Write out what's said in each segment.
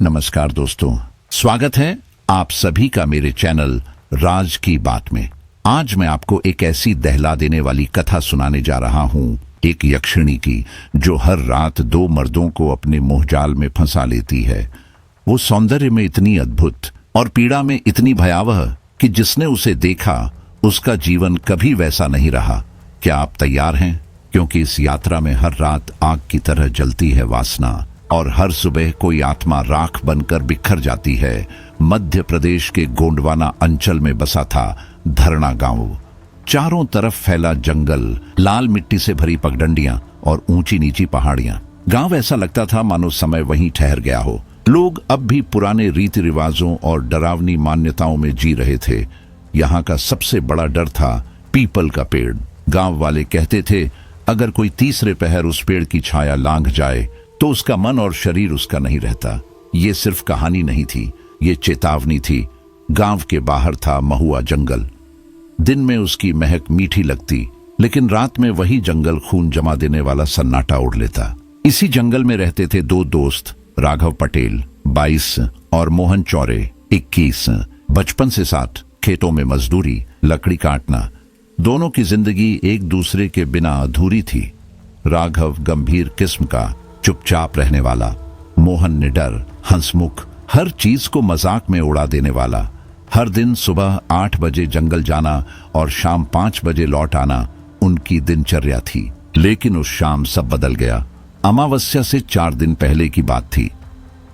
नमस्कार दोस्तों, स्वागत है आप सभी का मेरे चैनल राज की बात में। आज मैं आपको एक ऐसी दहला देने वाली कथा सुनाने जा रहा हूँ, एक यक्षिणी की जो हर रात दो मर्दों को अपने मोहजाल में फंसा लेती है। वो सौंदर्य में इतनी अद्भुत और पीड़ा में इतनी भयावह कि जिसने उसे देखा उसका जीवन कभी वैसा नहीं रहा। क्या आप तैयार हैं? क्योंकि इस यात्रा में हर रात आग की तरह जलती है वासना और हर सुबह कोई आत्मा राख बनकर बिखर जाती है। मध्य प्रदेश के गोंडवाना अंचल में बसा था धरना गांव। चारों तरफ फैला जंगल, लाल मिट्टी से भरी पगडंडियां और ऊंची नीची पहाड़ियां। गांव ऐसा लगता था मानो समय वहीं ठहर गया हो। लोग अब भी पुराने रीति रिवाजों और डरावनी मान्यताओं में जी रहे थे। यहाँ का सबसे बड़ा डर था पीपल का पेड़। गांव वाले कहते थे अगर कोई तीसरे पहर उस पेड़ की छाया लांघ जाए तो उसका मन और शरीर उसका नहीं रहता। ये सिर्फ कहानी नहीं थी, ये चेतावनी थी। गांव के बाहर था महुआ जंगल। दिन में उसकी महक मीठी लगती, लेकिन रात में वही जंगल खून जमा देने वाला सन्नाटा ओढ़ लेता। इसी जंगल में रहते थे दो दोस्त, राघव पटेल 22 और मोहन चौरे 21। बचपन से साथ खेतों में मजदूरी, लकड़ी काटना, दोनों की जिंदगी एक दूसरे के बिना अधूरी थी। राघव गंभीर किस्म का, चुपचाप रहने वाला। मोहन निडर, हंसमुख, हर चीज को मजाक में उड़ा देने वाला। हर दिन सुबह 8 बजे जंगल जाना और शाम 5 बजे लौट आना उनकी दिनचर्या थी। लेकिन उस शाम सब बदल गया। अमावस्या से 4 दिन पहले की बात थी।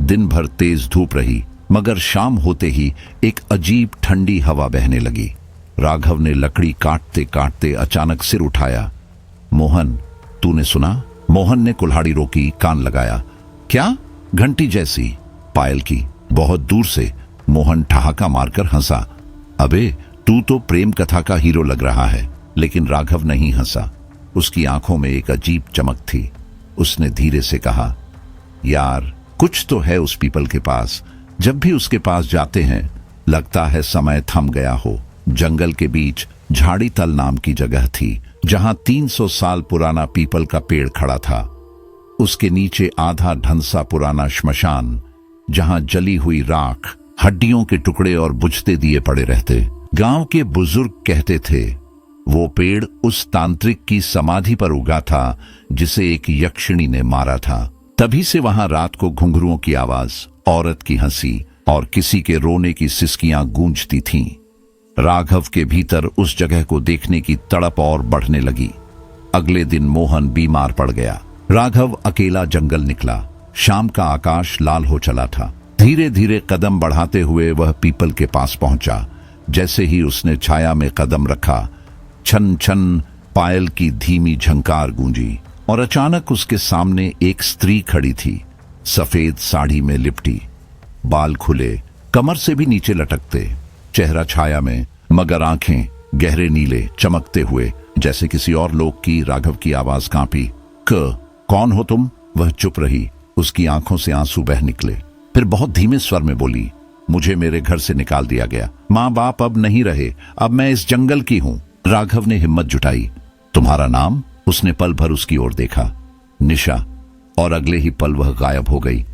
दिन भर तेज धूप रही, मगर शाम होते ही एक अजीब ठंडी हवा बहने लगी। राघव ने लकड़ी काटते काटते अचानक सिर उठाया। मोहन, तूने सुना? मोहन ने कुल्हाड़ी रोकी, कान लगाया। क्या? घंटी जैसी पायल की, बहुत दूर से। मोहन ठहाका मारकर हंसा। अबे, तू तो प्रेम कथा का हीरो लग रहा है। लेकिन राघव नहीं हंसा। उसकी आंखों में एक अजीब चमक थी। उसने धीरे से कहा, यार, कुछ तो है उस पीपल के पास। जब भी उसके पास जाते हैं लगता है समय थम गया हो। जंगल के बीच झाड़ी तल नाम की जगह थी, जहां 300 साल पुराना पीपल का पेड़ खड़ा था। उसके नीचे आधा ढंसा पुराना श्मशान, जहां जली हुई राख, हड्डियों के टुकड़े और बुझते दिए पड़े रहते। गांव के बुजुर्ग कहते थे वो पेड़ उस तांत्रिक की समाधि पर उगा था जिसे एक यक्षिणी ने मारा था। तभी से वहां रात को घुंघरुओं की आवाज, औरत की हंसी और किसी के रोने की सिसकियां गूंजती थीं। राघव के भीतर उस जगह को देखने की तड़प और बढ़ने लगी। अगले दिन मोहन बीमार पड़ गया। राघव अकेला जंगल निकला। शाम का आकाश लाल हो चला था। धीरे धीरे कदम बढ़ाते हुए वह पीपल के पास पहुंचा। जैसे ही उसने छाया में कदम रखा, छन छन पायल की धीमी झंकार गूंजी और अचानक उसके सामने एक स्त्री खड़ी थी, सफेद साड़ी में लिपटी, बाल खुले, कमर से भी नीचे लटकते, चेहरा छाया में, मगर आंखें गहरे नीले, चमकते हुए जैसे किसी और लोग की। राघव की आवाज कांपी। कौन हो तुम? वह चुप रही। उसकी आंखों से आंसू बह निकले। फिर बहुत धीमे स्वर में बोली, मुझे मेरे घर से निकाल दिया गया। माँ बाप अब नहीं रहे। अब मैं इस जंगल की हूँ। राघव ने हिम्मत जुटाई। तुम्हारा नाम? उसने पल भर उसकी ओर देखा। निशा। और अगले ही पल वह गायब हो गई।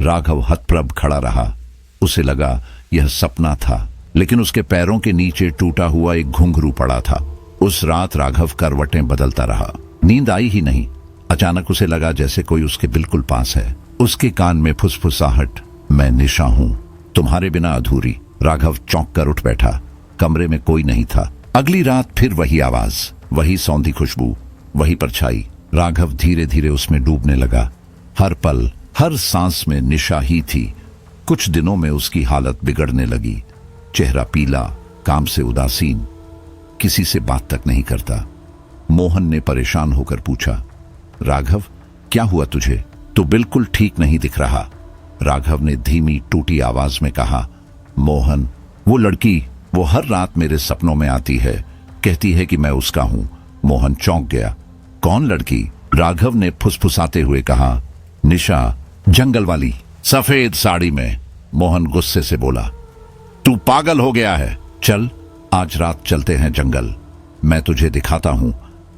राघव हतप्रभ खड़ा रहा। उसे लगा यह सपना था, लेकिन उसके पैरों के नीचे टूटा हुआ एक घुंघरू पड़ा था। उस रात राघव करवटें बदलता रहा। नींद आई ही नहीं। अचानक उसे लगा जैसे कोई उसके बिल्कुल पास है। उसके कान में फुसफुसाहट, मैं निशा हूं, तुम्हारे बिना अधूरी। राघव चौंक कर उठ बैठा। कमरे में कोई नहीं था। अगली रात फिर वही आवाज, वही सौंधी खुशबू, वही परछाई। राघव धीरे धीरे उसमें डूबने लगा। हर पल, हर सांस में निशा ही थी। कुछ दिनों में उसकी हालत बिगड़ने लगी। चेहरा पीला, काम से उदासीन, किसी से बात तक नहीं करता। मोहन ने परेशान होकर पूछा, राघव, क्या हुआ तुझे? तू बिल्कुल ठीक नहीं दिख रहा। राघव ने धीमी टूटी आवाज में कहा, मोहन, वो लड़की, वो हर रात मेरे सपनों में आती है, कहती है कि मैं उसका हूं। मोहन चौंक गया। कौन लड़की? राघव ने फुसफुसाते हुए कहा, निशा, जंगल वाली, सफेद साड़ी में। मोहन गुस्से से बोला, तू पागल हो गया है। चल, आज रात चलते हैं जंगल, मैं तुझे दिखाता हूं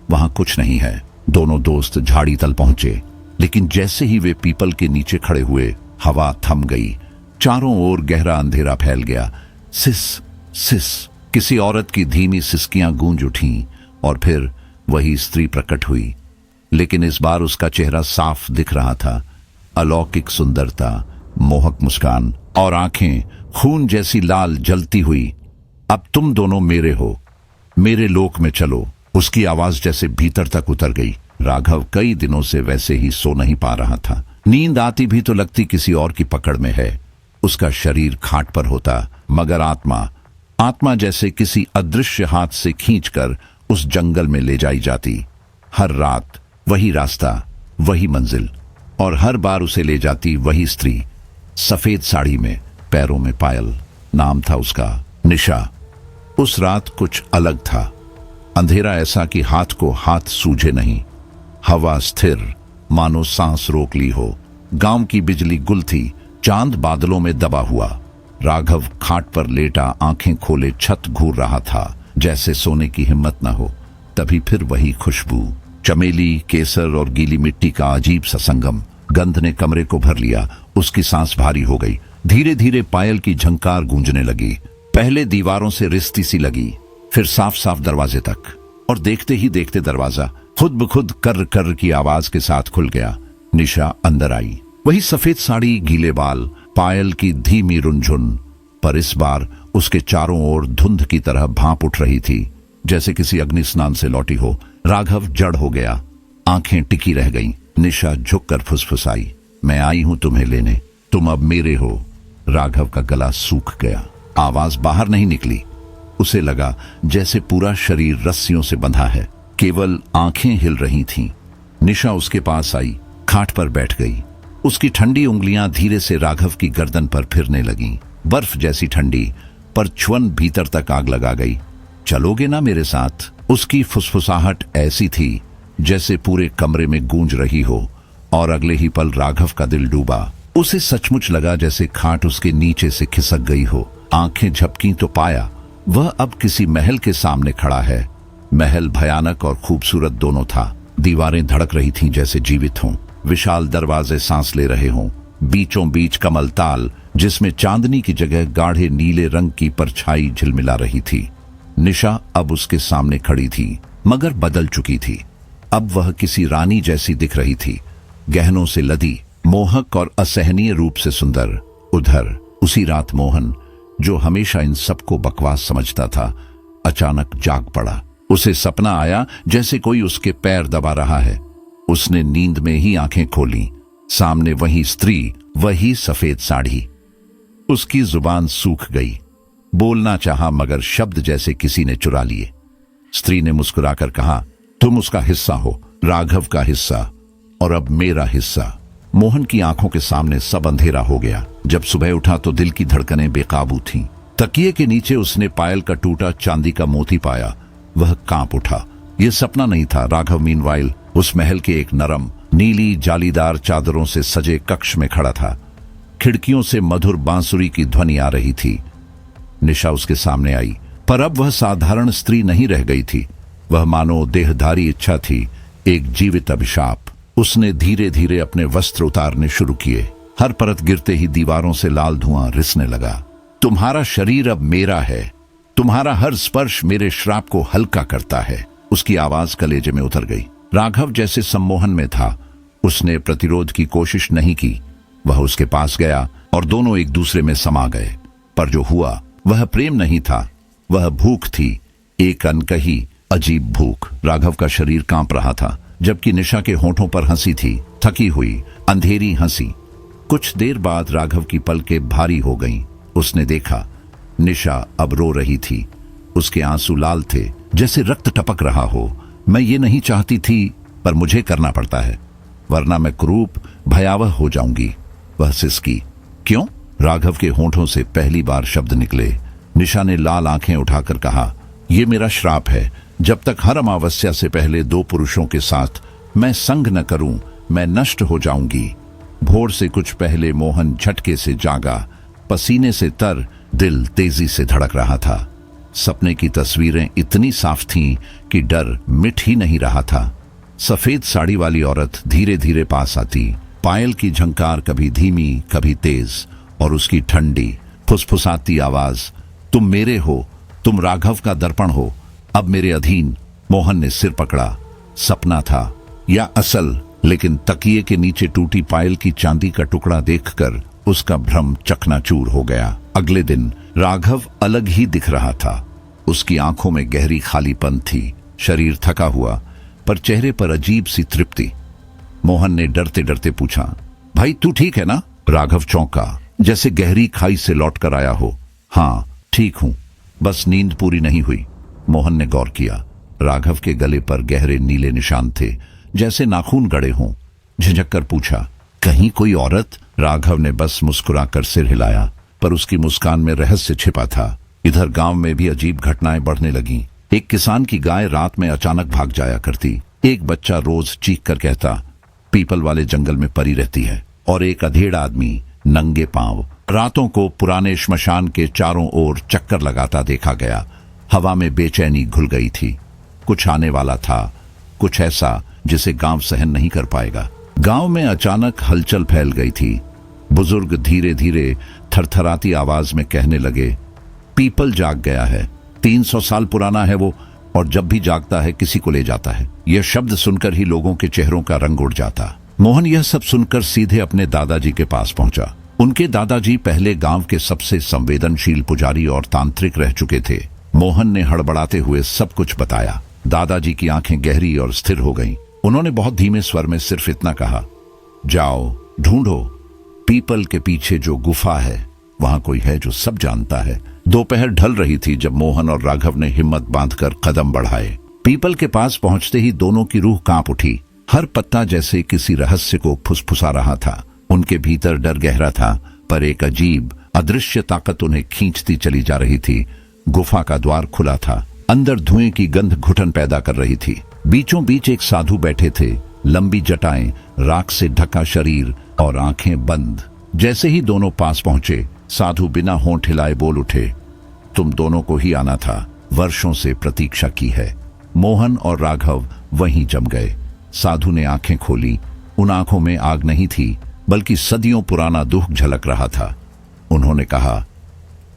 वहां कुछ नहीं है। दोनों दोस्त झाड़ी तल पहुंचे, लेकिन जैसे ही वे पीपल के नीचे खड़े हुए, हवा थम गई। चारों ओर गहरा अंधेरा फैल गया। सिस सिस किसी औरत की धीमी सिसकियां गूंज उठीं और फिर वही स्त्री प्रकट हुई, लेकिन इस बार उसका चेहरा साफ दिख रहा था। अलौकिक सुंदरता, मोहक मुस्कान और आंखें खून जैसी लाल जलती हुई। अब तुम दोनों मेरे हो, मेरे लोक में चलो। उसकी आवाज जैसे भीतर तक उतर गई। राघव कई दिनों से वैसे ही सो नहीं पा रहा था। नींद आती भी तो लगती किसी और की पकड़ में है। उसका शरीर खाट पर होता, मगर आत्मा जैसे किसी अदृश्य हाथ से खींचकर उस जंगल में ले जाई जाती। हर रात वही रास्ता, वही मंजिल, और हर बार उसे ले जाती वही स्त्री, सफेद साड़ी में, पैरों में पायल। नाम था उसका निशा। उस रात कुछ अलग था। अंधेरा ऐसा कि हाथ को हाथ सूझे नहीं। हवा स्थिर, मानो सांस रोक ली हो। गांव की बिजली गुल थी, चांद बादलों में दबा हुआ। राघव खाट पर लेटा आंखें खोले छत घूर रहा था, जैसे सोने की हिम्मत न हो। तभी फिर वही खुशबू, चमेली, केसर और गीली मिट्टी का अजीब सा संगम। गंध ने कमरे को भर लिया। उसकी सांस भारी हो गई। धीरे धीरे पायल की झंकार गूंजने लगी। पहले दीवारों से रिश्ती सी लगी, फिर साफ साफ दरवाजे तक, और देखते ही देखते दरवाजा खुद ब खुद कर कर की आवाज के साथ खुल गया। निशा अंदर आई। वही सफेद साड़ी, गीले बाल, पायल की धीमी रुनझुन, पर इस बार उसके चारों ओर धुंध की तरह भांप उठ रही थी, जैसे किसी अग्नि स्नान से लौटी हो। राघव जड़ हो गया, आंखें टिकी रह गईं। निशा झुककर फुसफुसाई, मैं आई हूं तुम्हें लेने, तुम अब मेरे हो। राघव का गला सूख गया, आवाज बाहर नहीं निकली। उसे लगा जैसे पूरा शरीर रस्सियों से बंधा है, केवल आंखें हिल रही थीं। निशा उसके पास आई, खाट पर बैठ गई। उसकी ठंडी उंगलियां धीरे से राघव की गर्दन पर फिरने लगीं, बर्फ जैसी ठंडी, पर छुअन भीतर तक आग लगा गई। चलोगे ना मेरे साथ? उसकी फुसफुसाहट ऐसी थी जैसे पूरे कमरे में गूंज रही हो, और अगले ही पल राघव का दिल डूबा। उसे सचमुच लगा जैसे खाट उसके नीचे से खिसक गई हो। आंखें झपकी तो पाया वह अब किसी महल के सामने खड़ा है। महल भयानक और खूबसूरत दोनों था। दीवारें धड़क रही थीं जैसे जीवित हों, विशाल दरवाजे सांस ले रहे हों। बीचों बीच कमल ताल, जिसमें चांदनी की जगह गाढ़े नीले रंग की परछाई झिलमिला रही थी। निशा अब उसके सामने खड़ी थी, मगर बदल चुकी थी। अब वह किसी रानी जैसी दिख रही थी, गहनों से लदी, मोहक और असहनीय रूप से सुंदर। उधर उसी रात मोहन, जो हमेशा इन सबको बकवास समझता था, अचानक जाग पड़ा। उसे सपना आया जैसे कोई उसके पैर दबा रहा है। उसने नींद में ही आंखें खोली। सामने वही स्त्री, वही सफेद साड़ी। उसकी जुबान सूख गई। बोलना चाहा, मगर शब्द जैसे किसी ने चुरा लिए। स्त्री ने मुस्कुराकर कहा, तुम उसका हिस्सा हो, राघव का हिस्सा, और अब मेरा हिस्सा। मोहन की आंखों के सामने सब अंधेरा हो गया। जब सुबह उठा तो दिल की धड़कनें बेकाबू थीं। तकिए के नीचे उसने पायल का टूटा चांदी का मोती पाया। वह कांप उठा। यह सपना नहीं था। राघव मीनवाइल उस महल के एक नरम, नीली जालीदार चादरों से सजे कक्ष में खड़ा था। खिड़कियों से मधुर बांसुरी की ध्वनि आ रही थी। निशा उसके सामने आई, पर अब वह साधारण स्त्री नहीं रह गई थी। वह मानो देहधारी इच्छा थी, एक जीवित अभिशाप। उसने धीरे धीरे अपने वस्त्र उतारने शुरू किए। हर परत गिरते ही दीवारों से लाल धुआं रिसने लगा। तुम्हारा शरीर अब मेरा है, तुम्हारा हर स्पर्श मेरे श्राप को हल्का करता है। उसकी आवाज कलेजे में उतर गई। राघव जैसे सम्मोहन में था। उसने प्रतिरोध की कोशिश नहीं की। वह उसके पास गया और दोनों एक दूसरे में समा गए। पर जो हुआ वह प्रेम नहीं था, वह भूख थी, एक अनकही अजीब भूख। राघव का शरीर कांप रहा था, जबकि निशा के होठों पर हंसी थी, थकी हुई, अंधेरी हंसी। कुछ देर बाद राघव की पलकें भारी हो गईं। उसने देखा, निशा अब रो रही थी। उसके आंसू लाल थे, जैसे रक्त टपक रहा हो। मैं ये नहीं चाहती थी, पर मुझे करना पड़ता है, वरना मैं क्रूप, भयावह हो जाऊंगी। वह सिसकी। क्यों? राघव के होठों से पहली बार शब्द निकले। निशा ने लाल आंखें उठाकर कहा, यह मेरा श्राप है। जब तक हर अमावस्या से पहले दो पुरुषों के साथ मैं संग न करूं, मैं नष्ट हो जाऊंगी। भोर से कुछ पहले मोहन झटके से जागा, पसीने से तर, दिल तेजी से धड़क रहा था। सपने की तस्वीरें इतनी साफ थीं कि डर मिट ही नहीं रहा था। सफेद साड़ी वाली औरत धीरे धीरे पास आती, पायल की झंकार कभी धीमी, कभी तेज, और उसकी ठंडी फुसफुसाती आवाज, तुम मेरे हो, तुम राघव का दर्पण हो, अब मेरे अधीन। मोहन ने सिर पकड़ा। सपना था या असल? लेकिन तकिए के नीचे टूटी पायल की चांदी का टुकड़ा देखकर उसका भ्रम चकनाचूर हो गया। अगले दिन राघव अलग ही दिख रहा था। उसकी आंखों में गहरी खालीपन थी, शरीर थका हुआ, पर चेहरे पर अजीब सी तृप्ति। मोहन ने डरते डरते पूछा, भाई तू ठीक है ना? राघव चौंका, जैसे गहरी खाई से लौट कर आया हो। हाँ ठीक हूं, बस नींद पूरी नहीं हुई। मोहन ने गौर किया, राघव के गले पर गहरे नीले निशान थे, जैसे नाखून गड़े हों। झिझक कर पूछा, कहीं कोई औरत? राघव ने बस मुस्कुराकर सिर हिलाया, पर उसकी मुस्कान में रहस्य छिपा था। इधर गांव में भी अजीब घटनाएं बढ़ने लगीं। एक किसान की गाय रात में अचानक भाग जाया करती। एक बच्चा रोज चीख कर कहता, पीपल वाले जंगल में परी रहती है। और एक अधेड़ आदमी नंगे पांव रातों को पुराने श्मशान के चारों ओर चक्कर लगाता देखा गया। हवा में बेचैनी घुल गई थी। कुछ आने वाला था, कुछ ऐसा जिसे गांव सहन नहीं कर पाएगा। गांव में अचानक हलचल फैल गई थी। बुजुर्ग धीरे धीरे थरथराती आवाज में कहने लगे, पीपल जाग गया है, 300 साल पुराना है वो, और जब भी जागता है किसी को ले जाता है। यह शब्द सुनकर ही लोगों के चेहरों का रंग उड़ जाता। मोहन यह सब सुनकर सीधे अपने दादाजी के पास पहुंचा। उनके दादाजी पहले गांव के सबसे संवेदनशील पुजारी और तांत्रिक रह चुके थे। मोहन ने हड़बड़ाते हुए सब कुछ बताया। दादाजी की आंखें गहरी और स्थिर हो गईं। उन्होंने बहुत धीमे स्वर में सिर्फ इतना कहा, जाओ ढूंढो, पीपल के पीछे जो गुफा है वहां कोई है जो सब जानता है। दोपहर ढल रही थी जब मोहन और राघव ने हिम्मत बांधकर कदम बढ़ाए। पीपल के पास पहुंचते ही दोनों की रूह कांप उठी। हर पत्ता जैसे किसी रहस्य को फुसफुसा रहा था। उनके भीतर डर गहरा था, पर एक अजीब अदृश्य ताकत उन्हें खींचती चली जा रही थी। गुफा का द्वार खुला था। अंदर धुएं की गंध घुटन पैदा कर रही थी। बीचों बीच एक साधु बैठे थे, लंबी जटाएं, राख से ढका शरीर और आंखें बंद। जैसे ही दोनों पास पहुंचे, साधु बिना होंठ हिलाए बोल उठे, तुम दोनों को ही आना था, वर्षों से प्रतीक्षा की है। मोहन और राघव वहीं जम गए। साधु ने आंखें खोली। उन आंखों में आग नहीं थी, बल्कि सदियों पुराना दुख झलक रहा था। उन्होंने कहा,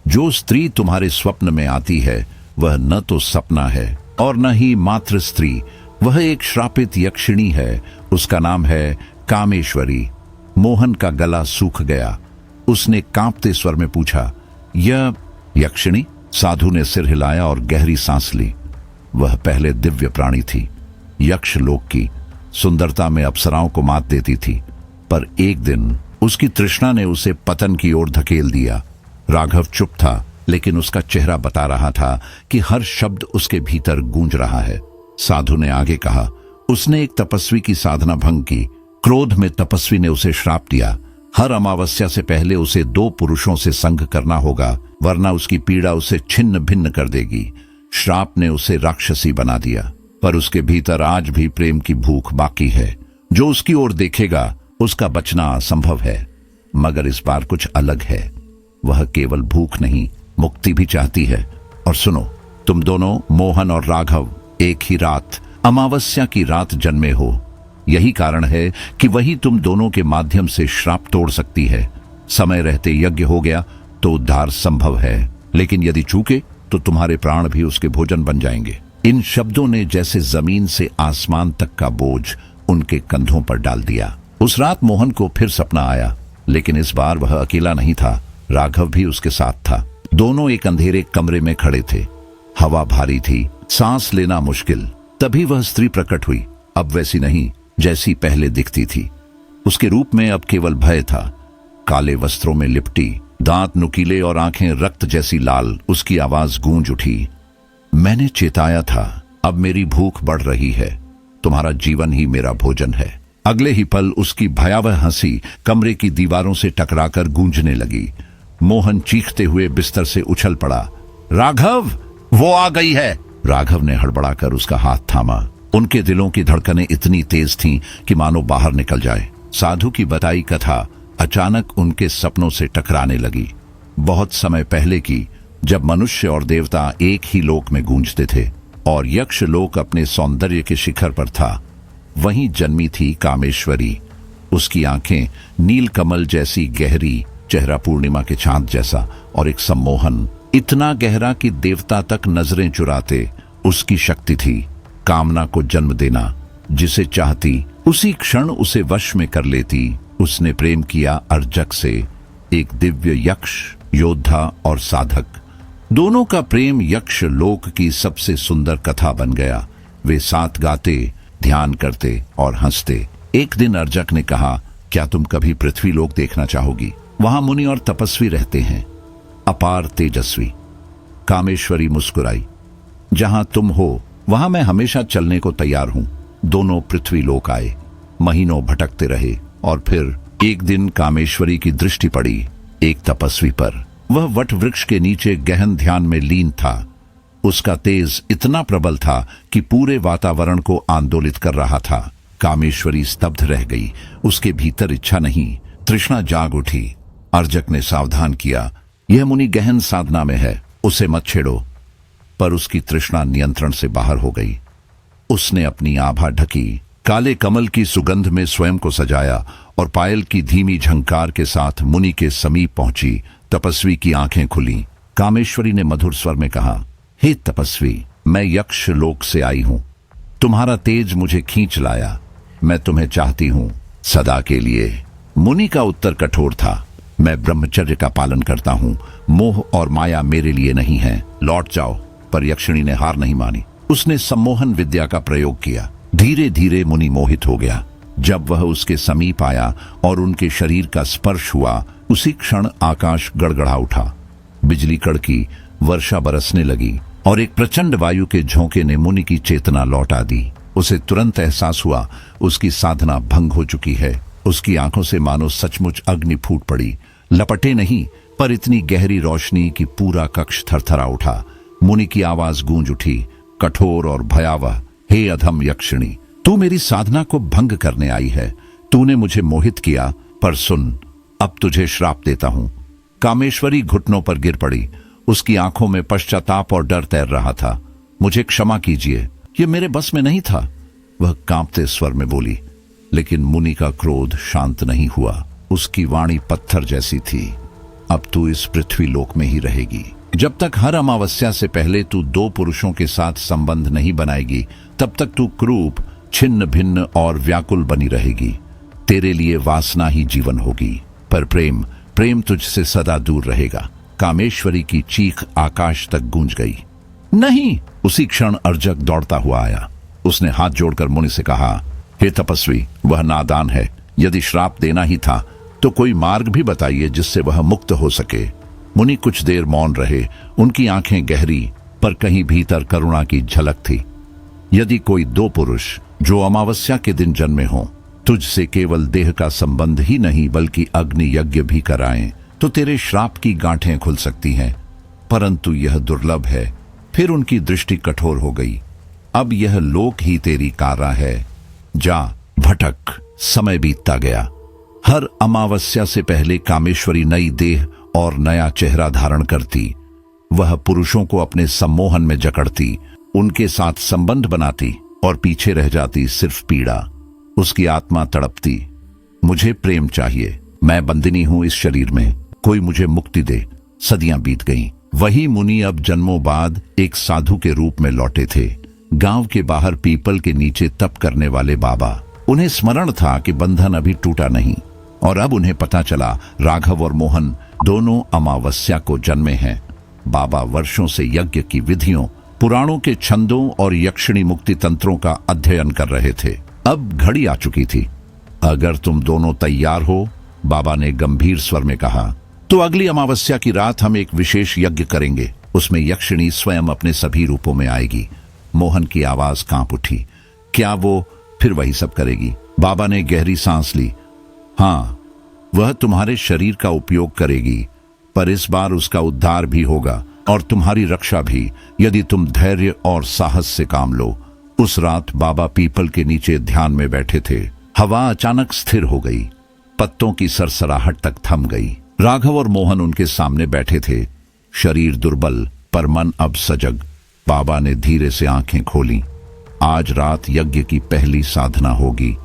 जो स्त्री तुम्हारे स्वप्न में आती है वह न तो सपना है और न ही मात्र स्त्री, वह एक श्रापित यक्षिणी है। उसका नाम है कामेश्वरी। मोहन का गला सूख गया। उसने कांपते स्वर में पूछा, यह यक्षिणी? साधु ने सिर हिलाया और गहरी सांस ली। वह पहले दिव्य प्राणी थी, यक्ष लोक की, सुंदरता में अप्सराओं को मात देती थी। पर एक दिन उसकी तृष्णा ने उसे पतन की ओर धकेल दिया। राघव चुप था, लेकिन उसका चेहरा बता रहा था कि हर शब्द उसके भीतर गूंज रहा है। साधु ने आगे कहा, उसने एक तपस्वी की साधना भंग की। क्रोध में तपस्वी ने उसे श्राप दिया। हर अमावस्या से पहले उसे 2 पुरुषों से संग करना होगा, वरना उसकी पीड़ा उसे छिन्न भिन्न कर देगी। श्राप ने उसे राक्षसी बना दिया, पर उसके भीतर आज भी प्रेम की भूख बाकी है। जो उसकी ओर देखेगा उसका बचना असंभव है। मगर इस बार कुछ अलग है। वह केवल भूख नहीं, मुक्ति भी चाहती है। और सुनो, तुम दोनों, मोहन और राघव, एक ही रात, अमावस्या की रात जन्मे हो। यही कारण है कि वही तुम दोनों के माध्यम से श्राप तोड़ सकती है। समय रहते यज्ञ हो गया तो उद्धार संभव है, लेकिन यदि चूके तो तुम्हारे प्राण भी उसके भोजन बन जाएंगे। इन शब्दों ने जैसे जमीन से आसमान तक का बोझ उनके कंधों पर डाल दिया। उस रात मोहन को फिर सपना आया, लेकिन इस बार वह अकेला नहीं था। राघव भी उसके साथ था। दोनों एक अंधेरे कमरे में खड़े थे। हवा भारी थी, सांस लेना मुश्किल। तभी वह स्त्री प्रकट हुई। अब वैसी नहीं जैसी पहले दिखती थी। उसके रूप में अब केवल भय था। काले वस्त्रों में लिपटी, दांत नुकीले और आंखें रक्त जैसी लाल, उसकी आवाज गूंज उठी, मैंने चेताया था, अब मेरी भूख बढ़ रही है। तुम्हारा जीवन ही मेरा भोजन है। अगले ही पल उसकी भयावह हंसी कमरे की दीवारों से टकराकर गूंजने लगी। मोहन चीखते हुए बिस्तर से उछल पड़ा। राघव, वो आ गई है। राघव ने हड़बड़ाकर उसका हाथ थामा। उनके दिलों की धड़कनें इतनी तेज थीं कि मानो बाहर निकल जाए। साधु की बताई कथा अचानक उनके सपनों से टकराने लगी। बहुत समय पहले की, जब मनुष्य और देवता एक ही लोक में गूंजते थे और यक्ष लोक अपने सौंदर्य के शिखर पर था, वहीं जन्मी थी कामेश्वरी। उसकी आंखें नील कमल जैसी गहरी चेहरा पूर्णिमा के चांद जैसा और एक सम्मोहन इतना गहरा कि देवता तक नजरें चुराते। उसकी शक्ति थी कामना को जन्म देना, जिसे चाहती उसी क्षण उसे वश में कर लेती। उसने प्रेम किया अर्जक से, एक दिव्य यक्ष, योद्धा और साधक। दोनों का प्रेम यक्ष लोक की सबसे सुंदर कथा बन गया। वे साथ गाते, ध्यान करते और हंसते। एक दिन अर्जक ने कहा, क्या तुम कभी पृथ्वी लोक देखना चाहोगी? वहां मुनि और तपस्वी रहते हैं, अपार तेजस्वी। कामेश्वरी मुस्कुराई, जहां तुम हो वहां मैं हमेशा चलने को तैयार हूं। दोनों पृथ्वी लोक आए, महीनों भटकते रहे और फिर एक दिन कामेश्वरी की दृष्टि पड़ी एक तपस्वी पर। वह वट वृक्ष के नीचे गहन ध्यान में लीन था। उसका तेज इतना प्रबल था कि पूरे वातावरण को आंदोलित कर रहा था। कामेश्वरी स्तब्ध रह गई। उसके भीतर इच्छा नहीं, तृष्णा जाग उठी। अर्जक ने सावधान किया, यह मुनि गहन साधना में है, उसे मत छेड़ो। पर उसकी तृष्णा नियंत्रण से बाहर हो गई। उसने अपनी आभा ढकी, काले कमल की सुगंध में स्वयं को सजाया और पायल की धीमी झंकार के साथ मुनि के समीप पहुंची। तपस्वी की आंखें खुली। कामेश्वरी ने मधुर स्वर में कहा, हे तपस्वी, मैं यक्ष लोक से आई हूं। तुम्हारा तेज मुझे खींच लाया। मैं तुम्हें चाहती हूं सदा के लिए। मुनि का उत्तर कठोर था, मैं ब्रह्मचर्य का पालन करता हूं। मोह और माया मेरे लिए नहीं है, लौट जाओ। पर यक्षिणी ने हार नहीं मानी। उसने सम्मोहन विद्या का प्रयोग किया। धीरे धीरे मुनि मोहित हो गया। जब वह उसके समीप आया और उनके शरीर का स्पर्श हुआ, उसी क्षण आकाश गड़गड़ा उठा। बिजली कड़की, वर्षा बरसने लगी और एक प्रचंड वायु के झोंके ने मुनि की चेतना लौटा दी। उसे तुरंत एहसास हुआ उसकी साधना भंग हो चुकी है। उसकी आंखों से मानो सचमुच अग्नि फूट पड़ी। लपटे नहीं, पर इतनी गहरी रोशनी कि पूरा कक्ष थरथरा उठा। मुनि की आवाज गूंज उठी, कठोर और भयावह, हे अधम यक्षिणी, तू मेरी साधना को भंग करने आई है। तूने मुझे मोहित किया, पर सुन, अब तुझे श्राप देता हूं। कामेश्वरी घुटनों पर गिर पड़ी। उसकी आंखों में पश्चाताप और डर तैर रहा था। मुझे क्षमा कीजिए, ये मेरे बस में नहीं था, वह कांपते स्वर में बोली। लेकिन मुनि का क्रोध शांत नहीं हुआ। उसकी वाणी पत्थर जैसी थी। अब तू इस पृथ्वी लोक में ही रहेगी। जब तक हर अमावस्या से पहले तू दो पुरुषों के साथ संबंध नहीं बनाएगी, तब तक तू क्रूप, छिन्न भिन्न और व्याकुल बनी रहेगी। तेरे लिए वासना ही जीवन होगी, पर प्रेम, प्रेम तुझसे सदा दूर रहेगा। कामेश्वरी की चीख आकाश तक गूंज गई। नहीं! उसी क्षण अर्जक दौड़ता हुआ आया। उसने हाथ जोड़कर मुनि से कहा, हे तपस्वी, वह नादान है। यदि श्राप देना ही था तो कोई मार्ग भी बताइए जिससे वह मुक्त हो सके। मुनि कुछ देर मौन रहे। उनकी आंखें गहरी, पर कहीं भीतर करुणा की झलक थी। यदि कोई दो पुरुष जो अमावस्या के दिन जन्मे हों, तुझसे केवल देह का संबंध ही नहीं बल्कि अग्नि यज्ञ भी कराएं, तो तेरे श्राप की गांठें खुल सकती हैं। परंतु यह दुर्लभ है। फिर उनकी दृष्टि कठोर हो गई। अब यह लोक ही तेरी कारा है। जा, भटक। समय बीतता गया। हर अमावस्या से पहले कामेश्वरी नई देह और नया चेहरा धारण करती। वह पुरुषों को अपने सम्मोहन में जकड़ती, उनके साथ संबंध बनाती और पीछे रह जाती सिर्फ पीड़ा। उसकी आत्मा तड़पती, मुझे प्रेम चाहिए, मैं बंदिनी हूं इस शरीर में, कोई मुझे मुक्ति दे। सदियां बीत गईं। वही मुनि अब जन्मों बाद एक साधु के रूप में लौटे थे। गांव के बाहर पीपल के नीचे तप करने वाले बाबा। उन्हें स्मरण था कि बंधन अभी टूटा नहीं, और अब उन्हें पता चला राघव और मोहन दोनों अमावस्या को जन्मे हैं। बाबा वर्षों से यज्ञ की विधियों, पुराणों के छंदों और यक्षिणी मुक्ति तंत्रों का अध्ययन कर रहे थे। अब घड़ी आ चुकी थी। अगर तुम दोनों तैयार हो, बाबा ने गंभीर स्वर में कहा, तो अगली अमावस्या की रात हम एक विशेष यज्ञ करेंगे। उसमें यक्षिणी स्वयं अपने सभी रूपों में आएगी। मोहन की आवाज कांप उठी। क्या वो फिर वही सब करेगी? बाबा ने गहरी सांस ली। हाँ, वह तुम्हारे शरीर का उपयोग करेगी, पर इस बार उसका उद्धार भी होगा और तुम्हारी रक्षा भी, यदि तुम धैर्य और साहस से काम लो। उस रात बाबा पीपल के नीचे ध्यान में बैठे थे। हवा अचानक स्थिर हो गई। पत्तों की सरसराहट तक थम गई। राघव और मोहन उनके सामने बैठे थे, शरीर दुर्बल पर मन अब सजग। बाबा ने धीरे से आंखें खोली। आज रात यज्ञ की पहली साधना होगी।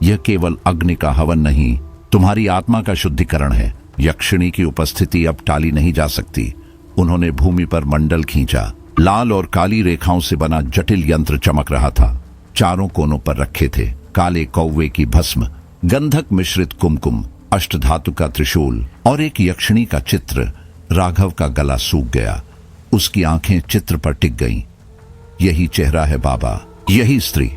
यह केवल अग्नि का हवन नहीं, तुम्हारी आत्मा का शुद्धिकरण है। यक्षिणी की उपस्थिति अब टाली नहीं जा सकती। उन्होंने भूमि पर मंडल खींचा। लाल और काली रेखाओं से बना जटिल यंत्र चमक रहा था। चारों कोनों पर रखे थे काले कौवे की भस्म, गंधक मिश्रित कुमकुम, अष्टधातु का त्रिशूल और एक यक्षिणी का चित्र। राघव का गला सूख गया। उसकी आंखें चित्र पर टिक गईं। यही चेहरा है बाबा, यही स्त्री,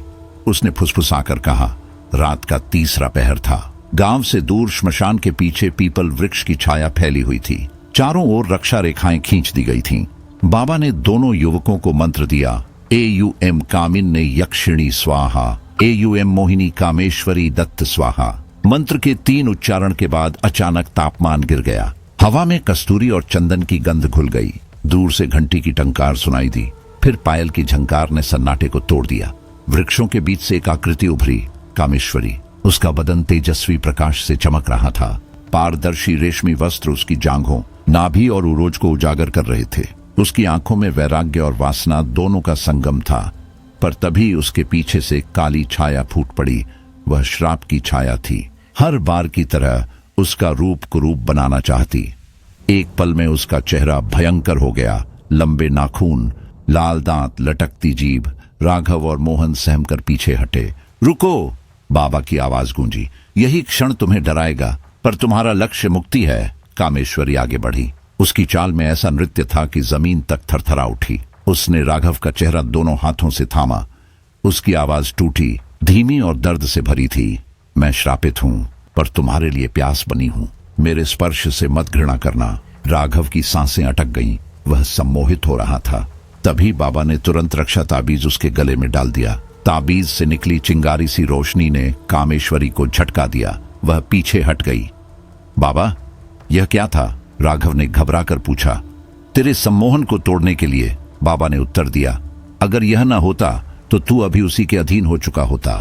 उसने फुसफुसाकर कहा। रात का तीसरा पहर था। गांव से दूर श्मशान के पीछे पीपल वृक्ष की छाया फैली हुई थी। चारों ओर रक्षा रेखाएं खींच दी गई थीं। बाबा ने दोनों युवकों को मंत्र दिया। AUM कामिन ने यक्षिणी स्वाहा, AUM मोहिनी कामेश्वरी दत्त स्वाहा। मंत्र के 3 उच्चारण के बाद अचानक तापमान गिर गया। हवा में कस्तूरी और चंदन की गंध घुल गई। दूर से घंटी की टंकार सुनाई दी। फिर पायल की झंकार ने सन्नाटे को तोड़ दिया। वृक्षों के बीच से एक आकृति उभरी, कामेश्वरी। उसका बदन तेजस्वी प्रकाश से चमक रहा था। पारदर्शी रेशमी वस्त्र उसकी जांघों, नाभि और उरोज को उजागर कर रहे थे। उसकी आंखों में वैराग्य और वासना दोनों का संगम था। पर तभी उसके पीछे से काली छाया फूट पड़ी। वह श्राप की छाया थी। हर बार की तरह उसका रूप कुरूप बनाना चाहती। एक पल में उसका चेहरा भयंकर हो गया। लंबे नाखून, लाल दांत, लटकती जीभ। राघव और मोहन सहमकर पीछे हटे। रुको, बाबा की आवाज गूंजी। यही क्षण तुम्हें डराएगा, पर तुम्हारा लक्ष्य मुक्ति है। कामेश्वरी आगे बढ़ी। उसकी चाल में ऐसा नृत्य था कि जमीन तक थरथरा उठी। उसने राघव का चेहरा दोनों हाथों से थामा। उसकी आवाज टूटी, धीमी और दर्द से भरी थी। मैं श्रापित हूं, पर तुम्हारे लिए प्यास बनी हूं। मेरे स्पर्श से मत घृणा करना। राघव की सांसें अटक गईं। वह सम्मोहित हो रहा था। तभी बाबा ने तुरंत रक्षा ताबीज उसके गले में डाल दिया। ताबीज से निकली चिंगारी सी रोशनी ने कामेश्वरी को झटका दिया। वह पीछे हट गई। बाबा, यह क्या था? राघव ने घबराकर पूछा। तेरे सम्मोहन को तोड़ने के लिए, बाबा ने उत्तर दिया। अगर यह न होता तो तू अभी उसी के अधीन हो चुका होता।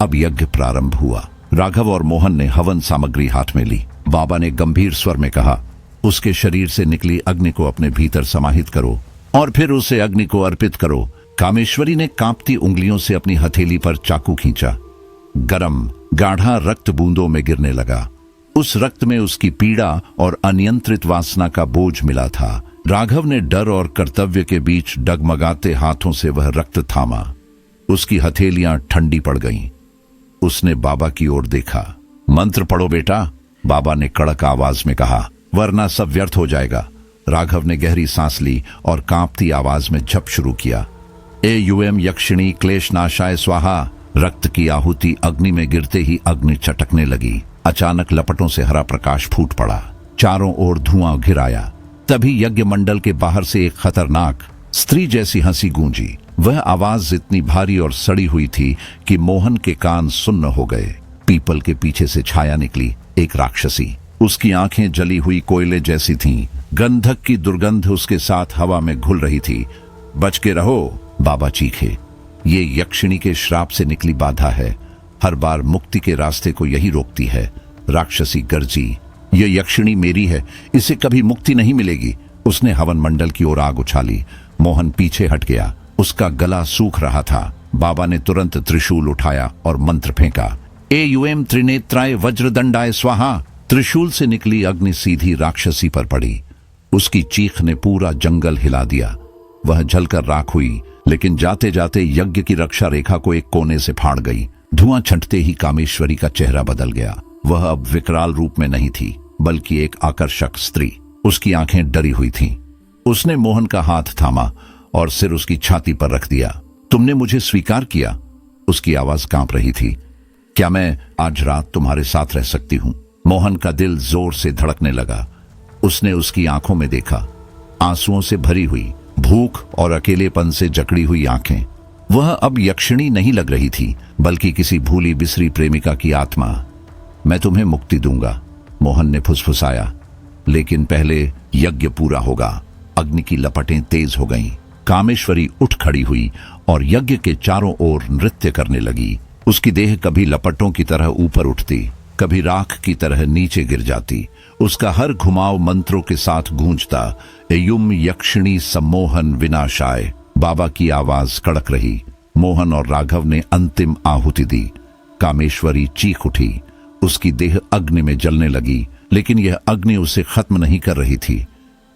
अब यज्ञ प्रारंभ हुआ। राघव और मोहन ने हवन सामग्री हाथ में ली। बाबा ने गंभीर स्वर में कहा, उसके शरीर से निकली अग्नि को अपने भीतर समाहित करो और फिर उसे अग्नि को अर्पित करो। कामेश्वरी ने कांपती उंगलियों से अपनी हथेली पर चाकू खींचा। गरम गाढ़ा रक्त बूंदों में गिरने लगा। उस रक्त में उसकी पीड़ा और अनियंत्रित वासना का बोझ मिला था। राघव ने डर और कर्तव्य के बीच डगमगाते हाथों से वह रक्त थामा। उसकी हथेलियां ठंडी पड़ गईं। उसने बाबा की ओर देखा। मंत्र पढ़ो बेटा, बाबा ने कड़क आवाज में कहा, वरना सब व्यर्थ हो जाएगा। राघव ने गहरी सांस ली और कांपती आवाज में जप शुरू किया। AUM यक्षिणी क्लेश नाशाय स्वाहा। रक्त की आहुति अग्नि में गिरते ही अग्नि चटकने लगी। अचानक लपटों से हरा प्रकाश फूट पड़ा। चारों ओर धुआं घिर आया। तभी यज्ञ मंडल के बाहर से एक खतरनाक स्त्री जैसी हंसी गूंजी। वह आवाज इतनी भारी और सड़ी हुई थी कि मोहन के कान सुन्न हो गए। पीपल के पीछे से छाया निकली, एक राक्षसी। उसकी आंखें जली हुई कोयले जैसी थीं। गंधक की दुर्गंध उसके साथ हवा में घुल रही थी। बच के रहो, बाबा चीखे। ये यक्षिणी के श्राप से निकली बाधा है। हर बार मुक्ति के रास्ते को यही रोकती है। राक्षसी गर्जी, ये यक्षिणी मेरी है, इसे कभी मुक्ति नहीं मिलेगी। उसने हवन मंडल की ओर आग उछाली। मोहन पीछे हट गया। उसका गला सूख रहा था। बाबा ने तुरंत त्रिशूल उठाया और मंत्र फेंका। AUM त्रिनेत्राय वज्रदंडाय स्वाहा। त्रिशूल से निकली अग्नि सीधी राक्षसी पर पड़ी। उसकी चीख ने पूरा जंगल हिला दिया। वह जलकर राख हुई, लेकिन जाते जाते यज्ञ की रक्षा रेखा को एक कोने से फाड़ गई। धुआं छंटते ही कामेश्वरी का चेहरा बदल गया। वह अब विकराल रूप में नहीं थी, बल्कि एक आकर्षक स्त्री। उसकी आंखें डरी हुई थीं। उसने मोहन का हाथ थामा और सिर उसकी छाती पर रख दिया। तुमने मुझे स्वीकार किया? उसकी आवाज कांप रही थी। क्या मैं आज रात तुम्हारे साथ रह सकती हूं? मोहन का दिल जोर से धड़कने लगा। उसने उसकी आंखों में देखा, आंसुओं से भरी हुई, भूख और अकेलेपन से जकड़ी हुई आंखें। वह अब यक्षिणी नहीं लग रही थी, बल्कि किसी भूली बिसरी प्रेमिका की आत्मा। मैं तुम्हें मुक्ति दूंगा, मोहन ने फुसफुसाया, लेकिन पहले यज्ञ पूरा होगा। अग्नि की लपटें तेज हो गईं। कामेश्वरी उठ खड़ी हुई और यज्ञ के चारों ओर नृत्य करने लगी। उसकी देह कभी लपटों की तरह ऊपर उठती, कभी राख की तरह नीचे गिर जाती। उसका हर घुमाव मंत्रों के साथ गूंजता। एयुम यक्षिणी सम्मोहन विनाशाय। बाबा की आवाज कड़क रही। मोहन और राघव ने अंतिम आहुति दी। कामेश्वरी चीख उठी। उसकी देह अग्नि में जलने लगी, लेकिन यह अग्नि उसे खत्म नहीं कर रही थी,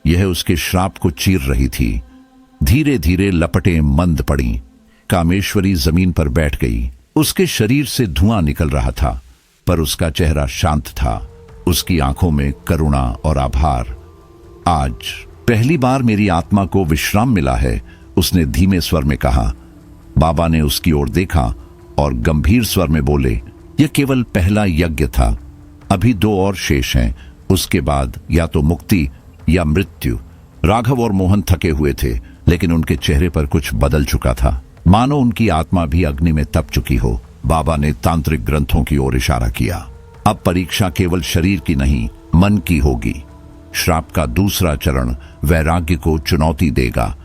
यह उसके श्राप को चीर रही थी। धीरे धीरे लपटें मंद पड़ी। कामेश्वरी जमीन पर बैठ गई। उसके शरीर से धुआं निकल रहा था, पर उसका चेहरा शांत था। उसकी आंखों में करुणा और आभार। आज पहली बार मेरी आत्मा को विश्राम मिला है, उसने धीमे स्वर में कहा। बाबा ने उसकी ओर देखा और गंभीर स्वर में बोले, यह केवल पहला यज्ञ था, अभी 2 और शेष हैं, उसके बाद या तो मुक्ति या मृत्यु। राघव और मोहन थके हुए थे, लेकिन उनके चेहरे पर कुछ बदल चुका था, मानो उनकी आत्मा भी अग्नि में तप चुकी हो। बाबा ने तांत्रिक ग्रंथों की ओर इशारा किया। अब परीक्षा केवल शरीर की नहीं, मन की होगी। श्राप का दूसरा चरण वैराग्य को चुनौती देगा।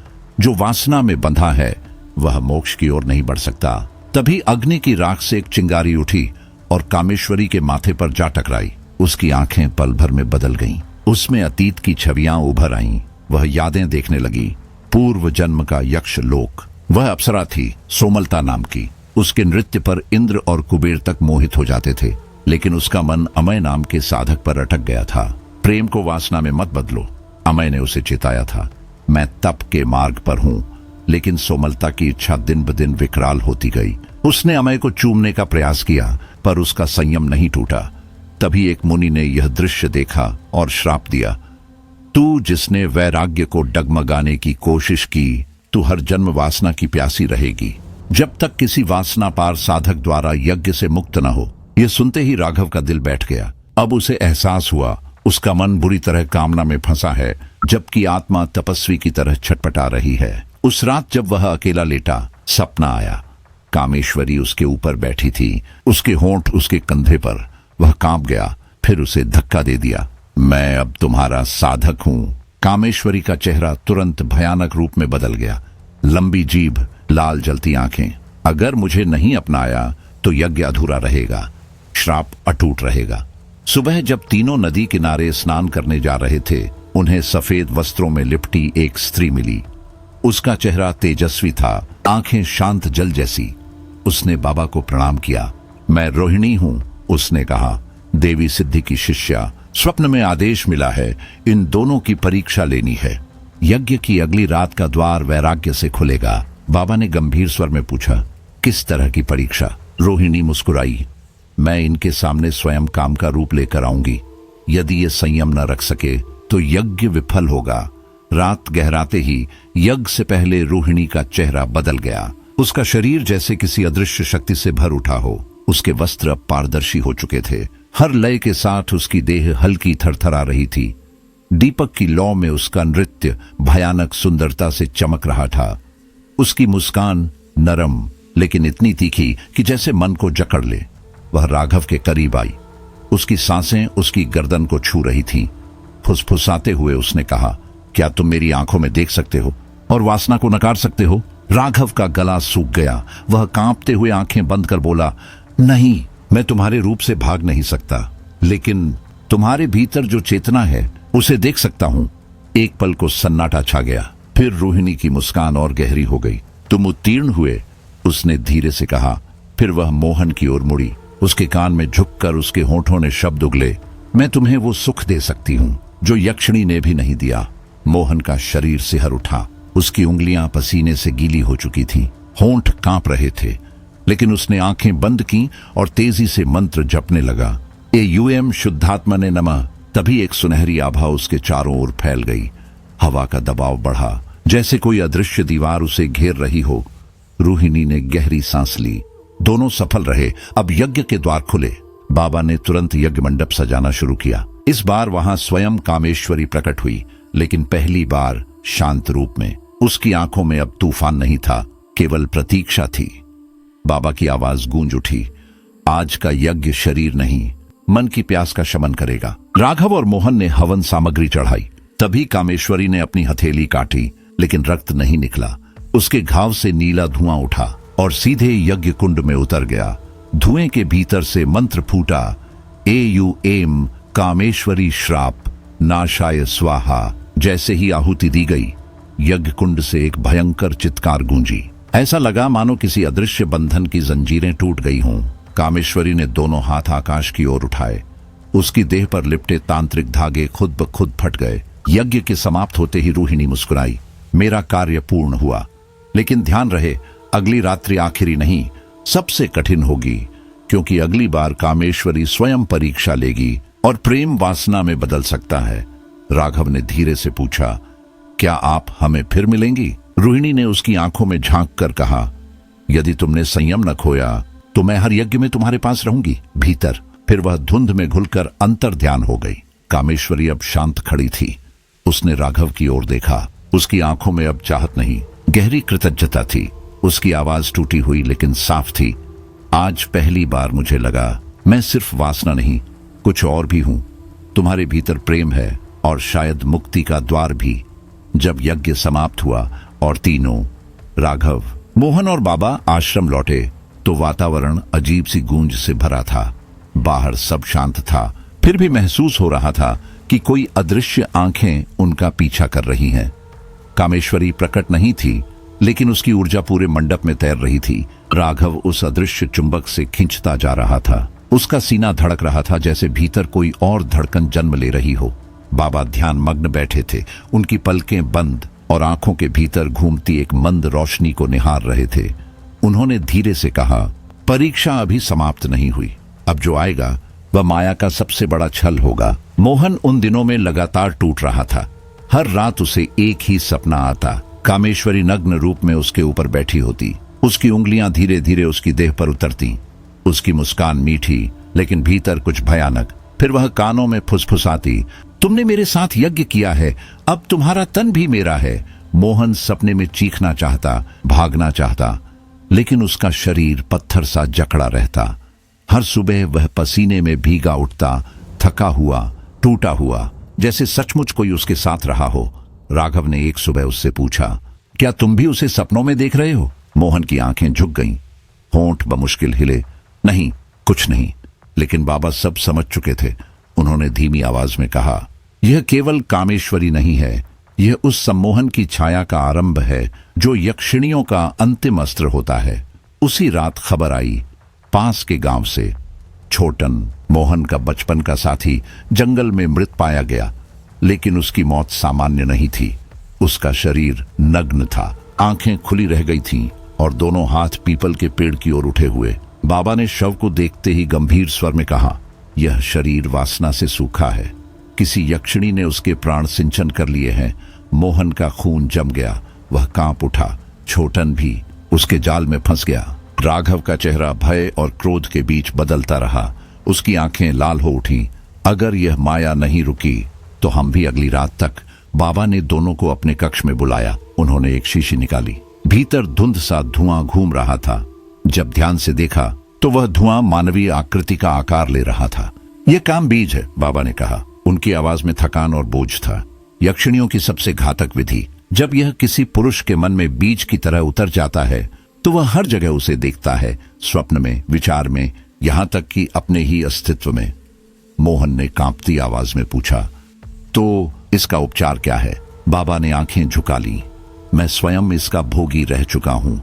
जो वासना में बंधा है वह मोक्ष की ओर नहीं बढ़ सकता। तभी अग्नि की राख से एक चिंगारी उठी और कामेश्वरी के माथे पर जा टकराई। उसकी आंखें पल भर में बदल गईं। उसमें अतीत की छवियां उभर आईं। वह यादें देखने लगी। पूर्व जन्म का यक्ष लोक। वह अप्सरा थी, सोमलता नाम की। उसके नृत्य पर इंद्र और कुबेर तक मोहित हो जाते थे, लेकिन उसका मन अमय नाम के साधक पर अटक गया था। प्रेम को वासना में मत बदलो, अमय ने उसे चिताया था। मैं तप के मार्ग पर हूं, लेकिन सोमलता की इच्छा दिन ब दिन विकराल होती गई। उसने अमय को चूमने का प्रयास किया, पर उसका संयम नहीं टूटा। तभी एक मुनि ने यह दृश्य देखा और श्राप दिया, तू जिसने वैराग्य को डगमगाने की कोशिश की, तू हर जन्म वासना की प्यासी रहेगी, जब तक किसी वासना पार साधक द्वारा यज्ञ से मुक्त न हो। यह सुनते ही राघव का दिल बैठ गया। अब उसे एहसास हुआ उसका मन बुरी तरह कामना में फंसा है, जबकि आत्मा तपस्वी की तरह छटपटा रही है। उस रात जब वह अकेला लेटा, सपना आया। कामेश्वरी उसके ऊपर बैठी थी, उसके होंठ उसके कंधे पर। वह कांप गया, फिर उसे धक्का दे दिया। मैं अब तुम्हारा साधक हूं। कामेश्वरी का चेहरा तुरंत भयानक रूप में बदल गया। लंबी जीभ, लाल जलती आंखें। अगर मुझे नहीं अपनाया तो यज्ञ अधूरा रहेगा, श्राप अटूट रहेगा। सुबह जब तीनों नदी किनारे स्नान करने जा रहे थे, उन्हें सफेद वस्त्रों में लिपटी एक स्त्री मिली। उसका चेहरा तेजस्वी था, आंखें शांत जल जैसी। उसने बाबा को प्रणाम किया। मैं रोहिणी हूं, उसने कहा, देवी सिद्धि की शिष्या। स्वप्न में आदेश मिला है, इन दोनों की परीक्षा लेनी है। यज्ञ की अगली रात का द्वार वैराग्य से खुलेगा। बाबा ने गंभीर स्वर में पूछा, किस तरह की परीक्षा? रोहिणी मुस्कुराई। मैं इनके सामने स्वयं काम का रूप लेकर आऊंगी। यदि ये संयम न रख सके तो यज्ञ विफल होगा। रात गहराते ही यज्ञ से पहले रोहिणी का चेहरा बदल गया। उसका शरीर जैसे किसी अदृश्य शक्ति से भर उठा हो। उसके वस्त्र अब पारदर्शी हो चुके थे। हर लय के साथ उसकी देह हल्की थरथरा रही थी। दीपक की लौ में उसका नृत्य भयानक सुंदरता से चमक रहा था। उसकी मुस्कान नरम लेकिन इतनी तीखी कि जैसे मन को जकड़ ले। वह राघव के करीब आई। उसकी सांसें उसकी गर्दन को छू रही थीं। फुसफुसाते हुए उसने कहा, क्या तुम मेरी आंखों में देख सकते हो और वासना को नकार सकते हो? राघव का गला सूख गया। वह कांपते हुए आंखें बंद कर बोला, नहीं, मैं तुम्हारे रूप से भाग नहीं सकता, लेकिन तुम्हारे भीतर जो चेतना है उसे देख सकता हूं। एक पल को सन्नाटा छा गया। फिर रोहिणी की मुस्कान और गहरी हो गई। तुम उत्तीर्ण हुए, उसने धीरे से कहा। फिर वह मोहन की ओर मुड़ी। उसके कान में झुककर उसके होठों ने शब्द उगले, मैं तुम्हें वो सुख दे सकती हूं जो यक्षिणी ने भी नहीं दिया। मोहन का शरीर सिहर उठा। उसकी उंगलियां पसीने से गीली हो चुकी थीं। होंठ कांप रहे थे, लेकिन उसने आंखें बंद की और तेजी से मंत्र जपने लगा। ए यूएम शुद्धात्मा ने नमः। तभी एक सुनहरी आभा उसके चारों ओर फैल गई। हवा का दबाव बढ़ा, जैसे कोई अदृश्य दीवार उसे घेर रही हो। रोहिणी ने गहरी सांस ली। दोनों सफल रहे। अब यज्ञ के द्वार खुले। बाबा ने तुरंत यज्ञ मंडप सजाना शुरू किया। इस बार वहां स्वयं कामेश्वरी प्रकट हुई, लेकिन पहली बार शांत रूप में। उसकी आंखों में अब तूफान नहीं था, केवल प्रतीक्षा थी। बाबा की आवाज गूंज उठी, आज का यज्ञ शरीर नहीं, मन की प्यास का शमन करेगा। राघव और मोहन ने हवन सामग्री चढ़ाई। तभी कामेश्वरी ने अपनी हथेली काटी, लेकिन रक्त नहीं निकला। उसके घाव से नीला धुआं उठा और सीधे यज्ञ कुंड में उतर गया। धुएं के भीतर से मंत्र फूटा, एम कामेश्वरी श्राप नाशाय स्वाहा। जैसे ही आहुति दी गई, यज्ञ कुंड से एक भयंकर चित्कार गूंजी। ऐसा लगा मानो किसी अदृश्य बंधन की जंजीरें टूट गई हों। कामेश्वरी ने दोनों हाथ आकाश की ओर उठाए। उसकी देह पर लिपटे तांत्रिक धागे खुद ब खुद फट गए। यज्ञ के समाप्त होते ही रोहिणी मुस्कुराई। मेरा कार्य पूर्ण हुआ, लेकिन ध्यान रहे अगली रात्रि आखिरी नहीं, सबसे कठिन होगी, क्योंकि अगली बार कामेश्वरी स्वयं परीक्षा लेगी और प्रेम वासना में बदल सकता है। राघव ने धीरे से पूछा, क्या आप हमें फिर मिलेंगी? रोहिणी ने उसकी आंखों में झांक कर कहा, यदि तुमने संयम न खोया तो मैं हर यज्ञ में तुम्हारे पास रहूंगी। भीतर फिर वह धुंध में घुलकर अंतर ध्यान हो गई। कामेश्वरी अब शांत खड़ी थी। उसने राघव की ओर देखा। उसकी आंखों में अब चाहत नहीं, गहरी कृतज्ञता थी। उसकी आवाज टूटी हुई लेकिन साफ थी। आज पहली बार मुझे लगा मैं सिर्फ वासना नहीं, कुछ और भी हूं। तुम्हारे भीतर प्रेम है और शायद मुक्ति का द्वार भी। जब यज्ञ समाप्त हुआ और तीनों, राघव, मोहन और बाबा आश्रम लौटे तो वातावरण अजीब सी गूंज से भरा था। बाहर सब शांत था, फिर भी महसूस हो रहा था कि कोई अदृश्य आंखें उनका पीछा कर रही हैं। कामेश्वरी प्रकट नहीं थी, लेकिन उसकी ऊर्जा पूरे मंडप में तैर रही थी। राघव उस अदृश्य चुंबक से खींचता जा रहा था। उसका सीना धड़क रहा था जैसे भीतर कोई और धड़कन जन्म ले रही हो। बाबा ध्यान मग्न बैठे थे, उनकी पलकें बंद और आंखों के भीतर घूमती एक मंद रोशनी को निहार रहे थे। उन्होंने धीरे से कहा, परीक्षा अभी समाप्त नहीं हुई, अब जो आएगा वह माया का सबसे बड़ा छल होगा। मोहन उन दिनों में लगातार टूट रहा था। हर रात उसे एक ही सपना आता, कामेश्वरी नग्न रूप में उसके ऊपर बैठी होती, उसकी उंगलियां धीरे धीरे उसकी देह पर उतरती, उसकी मुस्कान मीठी लेकिन भीतर कुछ भयानक। फिर वह कानों में फुसफुसाती, तुमने मेरे साथ यज्ञ किया है, अब तुम्हारा तन भी मेरा है। मोहन सपने में चीखना चाहता, भागना चाहता, लेकिन उसका शरीर पत्थर सा जकड़ा रहता। हर सुबह वह पसीने में भीगा उठता, थका हुआ, टूटा हुआ, जैसे सचमुच कोई उसके साथ रहा हो। राघव ने एक सुबह उससे पूछा, क्या तुम भी उसे सपनों में देख रहे हो? मोहन की आंखें झुक गईं, होंठ बमुश्किल हिले, नहीं, कुछ नहीं। लेकिन बाबा सब समझ चुके थे। उन्होंने धीमी आवाज में कहा, यह केवल कामेश्वरी नहीं है, यह उस सम्मोहन की छाया का आरंभ है जो यक्षिणियों का अंतिम अस्त्र होता है। उसी रात खबर आई पास के गांव से, छोटन, मोहन का बचपन का साथी, जंगल में मृत पाया गया। लेकिन उसकी मौत सामान्य नहीं थी। उसका शरीर नग्न था, आंखें खुली रह गई थीं और दोनों हाथ पीपल के पेड़ की ओर उठे हुए। बाबा ने शव को देखते ही गंभीर स्वर में कहा, यह शरीर वासना से सूखा है, किसी यक्षिणी ने उसके प्राण सिंचन कर लिए हैं। मोहन का खून जम गया, वह कांप उठा, छोटन भी उसके जाल में फंस गया। राघव का चेहरा भय और क्रोध के बीच बदलता रहा, उसकी आंखें लाल हो उठी। अगर यह माया नहीं रुकी तो हम भी अगली रात तक। बाबा ने दोनों को अपने कक्ष में बुलाया। उन्होंने एक शीशी निकाली, भीतर धुंध सा धुआं घूम रहा था। जब ध्यान से देखा तो वह धुआं मानवीय आकृति का आकार ले रहा था। यह काम बीज है, बाबा ने कहा। उनकी आवाज में थकान और बोझ था। यक्षिणियों की सबसे घातक विधि, जब यह किसी पुरुष के मन में बीज की तरह उतर जाता है तो वह हर जगह उसे देखता है, स्वप्न में, विचार में, यहां तक कि अपने ही अस्तित्व में। मोहन ने कांपती आवाज में पूछा, तो इसका उपचार क्या है? बाबा ने आंखें झुका ली। मैं स्वयं इसका भोगी रह चुका हूं।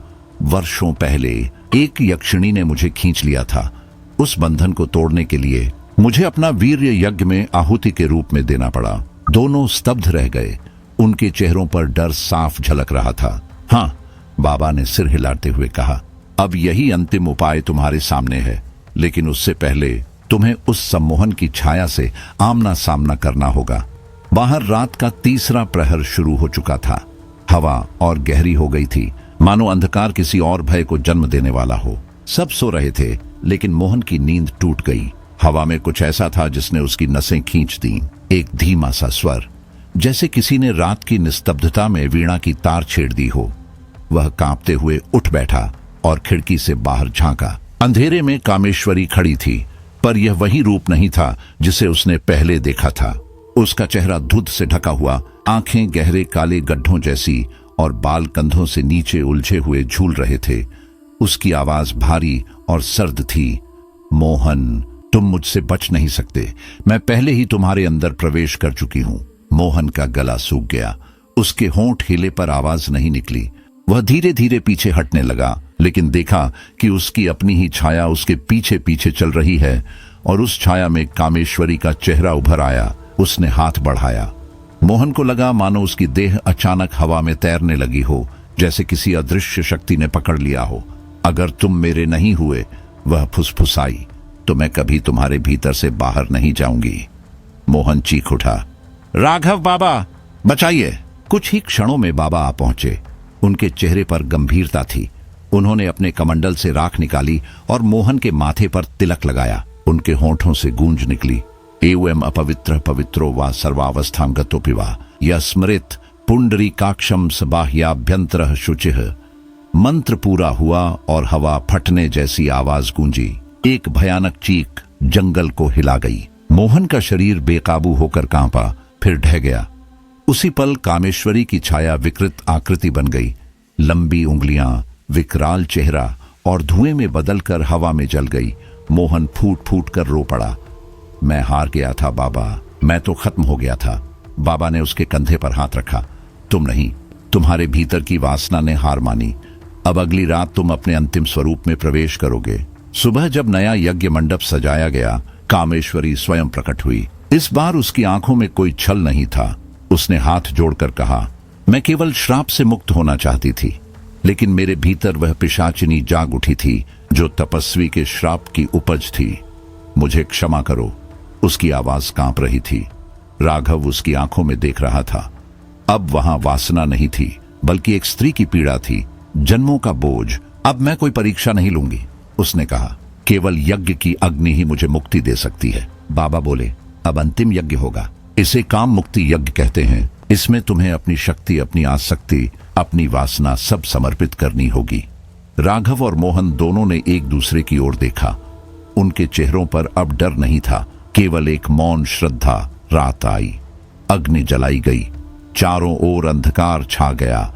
वर्षों पहले एक यक्षिणी ने मुझे खींच लिया था। उस बंधन को तोड़ने के लिए मुझे अपना वीर्य यज्ञ में आहुति के रूप में देना पड़ा। दोनों स्तब्ध रह गए। उनके चेहरों पर डर साफ झलक रहा था। हाँ, बाबा ने सिर हिलाते हुए कहा, अब यही अंतिम उपाय तुम्हारे सामने है, लेकिन उससे पहले तुम्हें उस सम्मोहन की छाया से आमना सामना करना होगा। बाहर रात का तीसरा प्रहर शुरू हो चुका था। हवा और गहरी हो गई थी, मानो अंधकार किसी और भय को जन्म देने वाला हो। सब सो रहे थे, लेकिन मोहन की नींद टूट गई। हवा में कुछ ऐसा था जिसने उसकी नसें खींच दी। एक धीमा सा स्वर, जैसे किसी ने रात की निस्तब्धता में वीणा की तार छेड़ दी हो। वह कांपते हुए उठ बैठा और खिड़की से बाहर झांका। अंधेरे में कामेश्वरी खड़ी थी, पर यह वही रूप नहीं था जिसे उसने पहले देखा था। उसका चेहरा धुंध से ढका हुआ, आंखें गहरे काले गड्ढों जैसी और बाल कंधों से नीचे उलझे हुए झूल रहे थे। उसकी आवाज भारी और सर्द थी, मोहन, तुम मुझसे बच नहीं सकते। मैं पहले ही तुम्हारे अंदर प्रवेश कर चुकी हूं। मोहन का गला सूख गया। उसके होंठ हिले पर आवाज नहीं निकली। वह धीरे धीरे पीछे हटने लगा, लेकिन देखा कि उसकी अपनी ही छाया उसके पीछे पीछे चल रही है। और उस छाया में कामेश्वरी का चेहरा उभर आया। उसने हाथ बढ़ाया। मोहन को लगा मानो उसकी देह अचानक हवा में तैरने लगी हो, जैसे किसी अदृश्य शक्ति ने पकड़ लिया हो। अगर तुम मेरे नहीं हुए, वह फुसफुसाई, तो मैं कभी तुम्हारे भीतर से बाहर नहीं जाऊंगी। मोहन चीख उठा, राघव बाबा बचाइए। कुछ ही क्षणों में बाबा आ पहुंचे। उनके चेहरे पर गंभीरता थी। उन्होंने अपने कमंडल से राख निकाली और मोहन के माथे पर तिलक लगाया। उनके होंठों से गूंज निकली, एवं अपवित्र पवित्रो वा सर्वावस्थां गतोपिवा यस्मृत पुंडरीकाक्षम सबाह्याभ्यंतरः शुचिः। मंत्र पूरा हुआ और हवा फटने जैसी आवाज गूंजी। एक भयानक चीख जंगल को हिला गई। मोहन का शरीर बेकाबू होकर कांपा, फिर ढह गया। उसी पल कामेश्वरी की छाया विकृत आकृति बन गई। लंबी उंगलियां, विकराल चेहरा और धुएं में बदलकर हवा में जल गई। मोहन फूट फूट कर रो पड़ा। मैं हार गया था बाबा, मैं तो खत्म हो गया था। बाबा ने उसके कंधे पर हाथ रखा। तुम नहीं, तुम्हारे भीतर की वासना ने हार मानी। अब अगली रात तुम अपने अंतिम स्वरूप में प्रवेश करोगे। सुबह जब नया यज्ञ मंडप सजाया गया, कामेश्वरी स्वयं प्रकट हुई। इस बार उसकी आंखों में कोई छल नहीं था। उसने हाथ जोड़कर कहा, मैं केवल श्राप से मुक्त होना चाहती थी, लेकिन मेरे भीतर वह पिशाचिनी जाग उठी थी जो तपस्वी के श्राप की उपज थी। मुझे क्षमा करो। उसकी आवाज कांप रही थी। राघव उसकी आंखों में देख रहा था। अब वहां वासना नहीं थी, बल्कि एक स्त्री की पीड़ा थी, जन्मों का बोझ। अब मैं कोई परीक्षा नहीं लूंगी, उसने कहा। केवल यज्ञ की अग्नि ही मुझे मुक्ति दे सकती है। बाबा बोले, अब अंतिम यज्ञ होगा। इसे काम मुक्ति यज्ञ कहते हैं। इसमें तुम्हें अपनी शक्ति, अपनी आसक्ति, अपनी वासना सब समर्पित करनी होगी। राघव और मोहन दोनों ने एक दूसरे की ओर देखा। उनके चेहरों पर अब डर नहीं था, केवल एक मौन श्रद्धा। रात आई, अग्नि जलाई गई, चारों ओर अंधकार छा गया।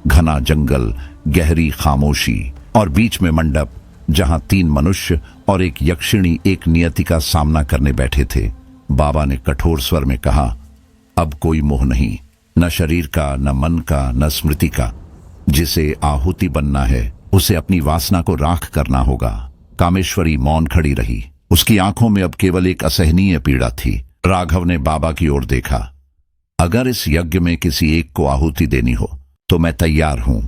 घना जंगल, गहरी खामोशी और बीच में मंडप जहां 3 मनुष्य और एक यक्षिणी एक नियति का सामना करने बैठे थे। बाबा ने कठोर स्वर में कहा, अब कोई मोह नहीं, न शरीर का, न मन का, न स्मृति का। जिसे आहुति बनना है, उसे अपनी वासना को राख करना होगा। कामेश्वरी मौन खड़ी रही। उसकी आंखों में अब केवल एक असहनीय पीड़ा थी। राघव ने बाबा की ओर देखा। अगर इस यज्ञ में किसी एक को आहुति देनी हो तो मैं तैयार हूं,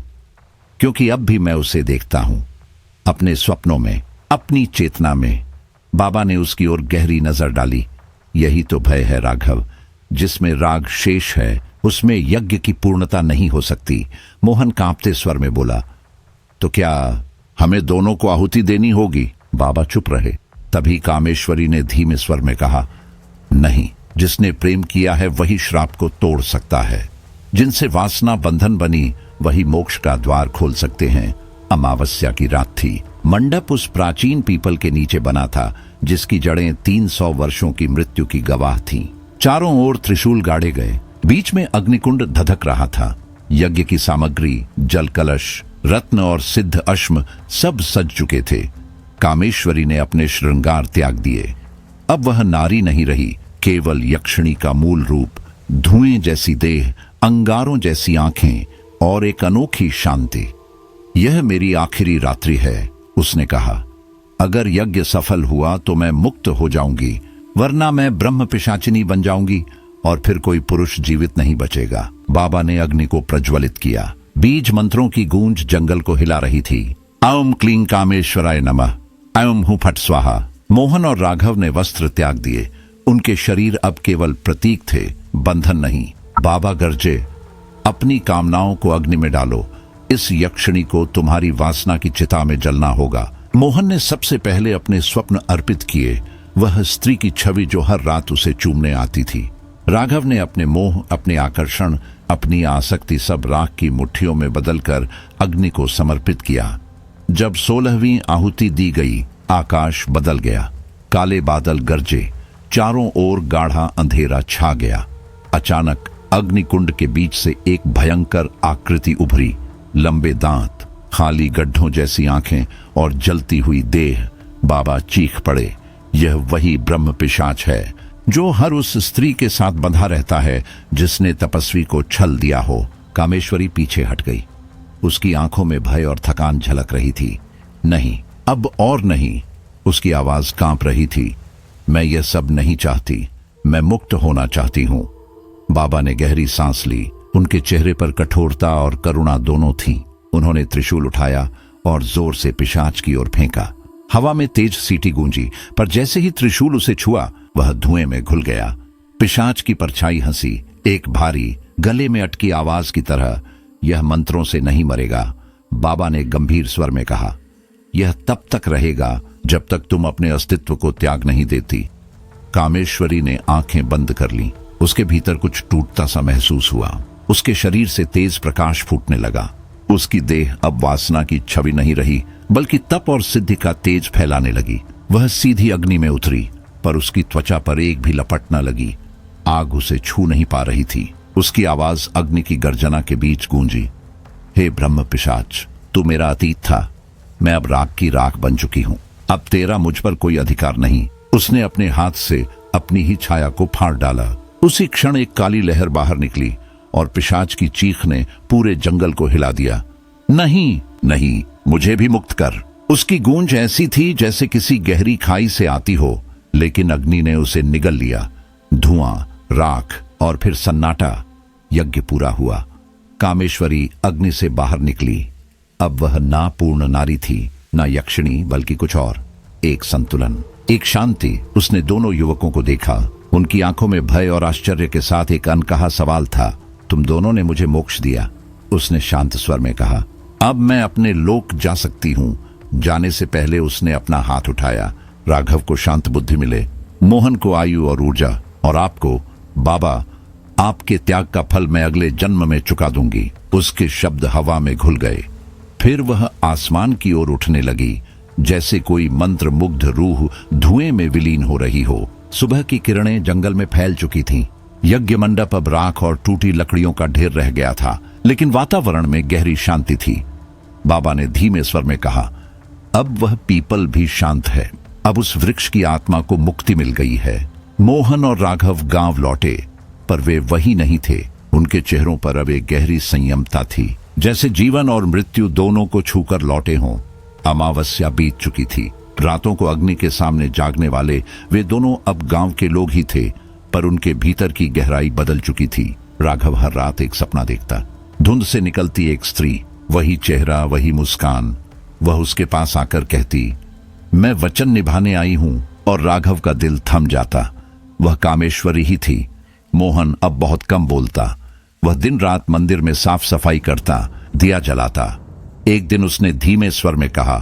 क्योंकि अब भी मैं उसे देखता हूं, अपने स्वप्नों में, अपनी चेतना में। बाबा ने उसकी ओर गहरी नजर डाली। यही तो भय है राघव, जिसमें राग शेष है उसमें यज्ञ की पूर्णता नहीं हो सकती। मोहन कांपते स्वर में बोला, तो क्या हमें दोनों को आहुति देनी होगी? बाबा चुप रहे। तभी कामेश्वरी ने धीमे स्वर में कहा, नहीं, जिसने प्रेम किया है वही श्राप को तोड़ सकता है। जिनसे वासना बंधन बनी वही मोक्ष का द्वार खोल सकते हैं। अमावस्या की रात थी। मंडप उस प्राचीन पीपल के नीचे बना था जिसकी जड़ें 300 वर्षों की मृत्यु की गवाह थीं। चारों ओर त्रिशूल गाड़े गए। बीच में अग्निकुंड धधक रहा था। यज्ञ की सामग्री, जल कलश, रत्न और सिद्ध अश्म सब सज चुके थे। कामेश्वरी ने अपने श्रृंगार त्याग दिए। अब वह नारी नहीं रही, केवल यक्षिणी का मूल रूप, धुएं जैसी देह, अंगारों जैसी आंखें और एक अनोखी शांति। यह मेरी आखिरी रात्रि है, उसने कहा। अगर यज्ञ सफल हुआ तो मैं मुक्त हो जाऊंगी, वरना मैं ब्रह्म पिशाचिनी बन जाऊंगी और फिर कोई पुरुष जीवित नहीं बचेगा। बाबा ने अग्नि को प्रज्वलित किया। बीज मंत्रों की गूंज जंगल को हिला रही थी। ओम क्लीं कामेश्वराय नमः, ओम हूं फट स्वाहा। मोहन और राघव ने वस्त्र त्याग दिए। उनके शरीर अब केवल प्रतीक थे, बंधन नहीं। बाबा गरजे, अपनी कामनाओं को अग्नि में डालो। इस यक्षिणी को तुम्हारी वासना की चिता में जलना होगा। मोहन ने सबसे पहले अपने स्वप्न अर्पित किए, वह स्त्री की छवि जो हर रात उसे चूमने आती थी। राघव ने अपने मोह, अपने आकर्षण, अपनी आसक्ति सब राख की मुट्ठियों में बदलकर अग्नि को समर्पित किया। जब 16वीं आहुति दी गई, आकाश बदल गया। काले बादल गरजे, चारों ओर गाढ़ा अंधेरा छा गया। अचानक अग्निकुंड के बीच से एक भयंकर आकृति उभरी। लंबे दांत, खाली गड्ढों जैसी आंखें और जलती हुई देह। बाबा चीख पड़े, यह वही ब्रह्म पिशाच है जो हर उस स्त्री के साथ बंधा रहता है जिसने तपस्वी को छल दिया हो। कामेश्वरी पीछे हट गई। उसकी आंखों में भय और थकान झलक रही थी। नहीं, अब और नहीं। उसकी आवाज कांप रही थी। मैं यह सब नहीं चाहती, मैं मुक्त होना चाहती हूं। बाबा ने गहरी सांस ली। उनके चेहरे पर कठोरता और करुणा दोनों थी। उन्होंने त्रिशूल उठाया और जोर से पिशाच की ओर फेंका। हवा में तेज सीटी गूंजी, पर जैसे ही त्रिशूल उसे छुआ वह धुएं में घुल गया। पिशाच की परछाई हंसी, एक भारी गले में अटकी आवाज की तरह, यह मंत्रों से नहीं मरेगा। बाबा ने गंभीर स्वर में कहा, यह तब तक रहेगा जब तक तुम अपने अस्तित्व को त्याग नहीं देती। कामेश्वरी ने आंखें बंद कर लीं। उसके भीतर कुछ टूटता सा महसूस हुआ। उसके शरीर से तेज प्रकाश फूटने लगा। उसकी देह अब वासना की छवि नहीं रही, बल्कि तप और सिद्धि का तेज फैलाने लगी। वह सीधी अग्नि में उतरी, पर उसकी त्वचा पर एक भी लपट न लगी। आग उसे छू नहीं पा रही थी। उसकी आवाज अग्नि की गर्जना के बीच गूंजी, हे ब्रह्म पिशाच, तू मेरा अतीत था, मैं अब राख की राख बन चुकी हूं। अब तेरा मुझ पर कोई अधिकार नहीं। उसने अपने हाथ से अपनी ही छाया को फाड़ डाला। उसी क्षण एक काली लहर बाहर निकली और पिशाच की चीख ने पूरे जंगल को हिला दिया। नहीं नहीं, मुझे भी मुक्त कर। उसकी गूंज ऐसी थी जैसे किसी गहरी खाई से आती हो, लेकिन अग्नि ने उसे निगल लिया। धुआं, राख और फिर सन्नाटा। यज्ञ पूरा हुआ। कामेश्वरी अग्नि से बाहर निकली। अब वह ना पूर्ण नारी थी, ना यक्षिणी, बल्कि कुछ और। एक संतुलन, एक शांति। उसने दोनों युवकों को देखा। उनकी आंखों में भय और आश्चर्य के साथ एक अनकहा सवाल था, तुम दोनों ने मुझे मोक्ष दिया। उसने शांत स्वर में कहा, अब मैं अपने लोक जा सकती हूं। जाने से पहले उसने अपना हाथ उठाया। राघव को शांत बुद्धि मिले, मोहन को आयु और ऊर्जा, और आपको बाबा, आपके त्याग का फल मैं अगले जन्म में चुका दूंगी। उसके शब्द हवा में घुल गए। फिर वह आसमान की ओर उठने लगी, जैसे कोई मंत्र मुग्ध रूह धुएं में विलीन हो रही हो। सुबह की किरणें जंगल में फैल चुकी थीं। यज्ञ मंडप अब राख और टूटी लकड़ियों का ढेर रह गया था, लेकिन वातावरण में गहरी शांति थी। बाबा ने धीमे स्वर में कहा, अब वह पीपल भी शांत है। अब उस वृक्ष की आत्मा को मुक्ति मिल गई है। मोहन और राघव गांव लौटे, पर वे वही नहीं थे। उनके चेहरों पर अब एक गहरी संयमता थी, जैसे जीवन और मृत्यु दोनों को छूकर लौटे हों। अमावस्या बीत चुकी थी। रातों को अग्नि के सामने जागने वाले वे दोनों अब गांव के लोग ही थे, पर उनके भीतर की गहराई बदल चुकी थी। राघव हर रात एक सपना देखता। धुंध से निकलती एक स्त्री, वही चेहरा, वही मुस्कान। वह उसके पास आकर कहती, मैं वचन निभाने आई हूं, और राघव का दिल थम जाता। वह कामेश्वरी ही थी। मोहन अब बहुत कम बोलता। वह दिन रात मंदिर में साफ सफाई करता, दिया जलाता। एक दिन उसने धीमे स्वर में कहा,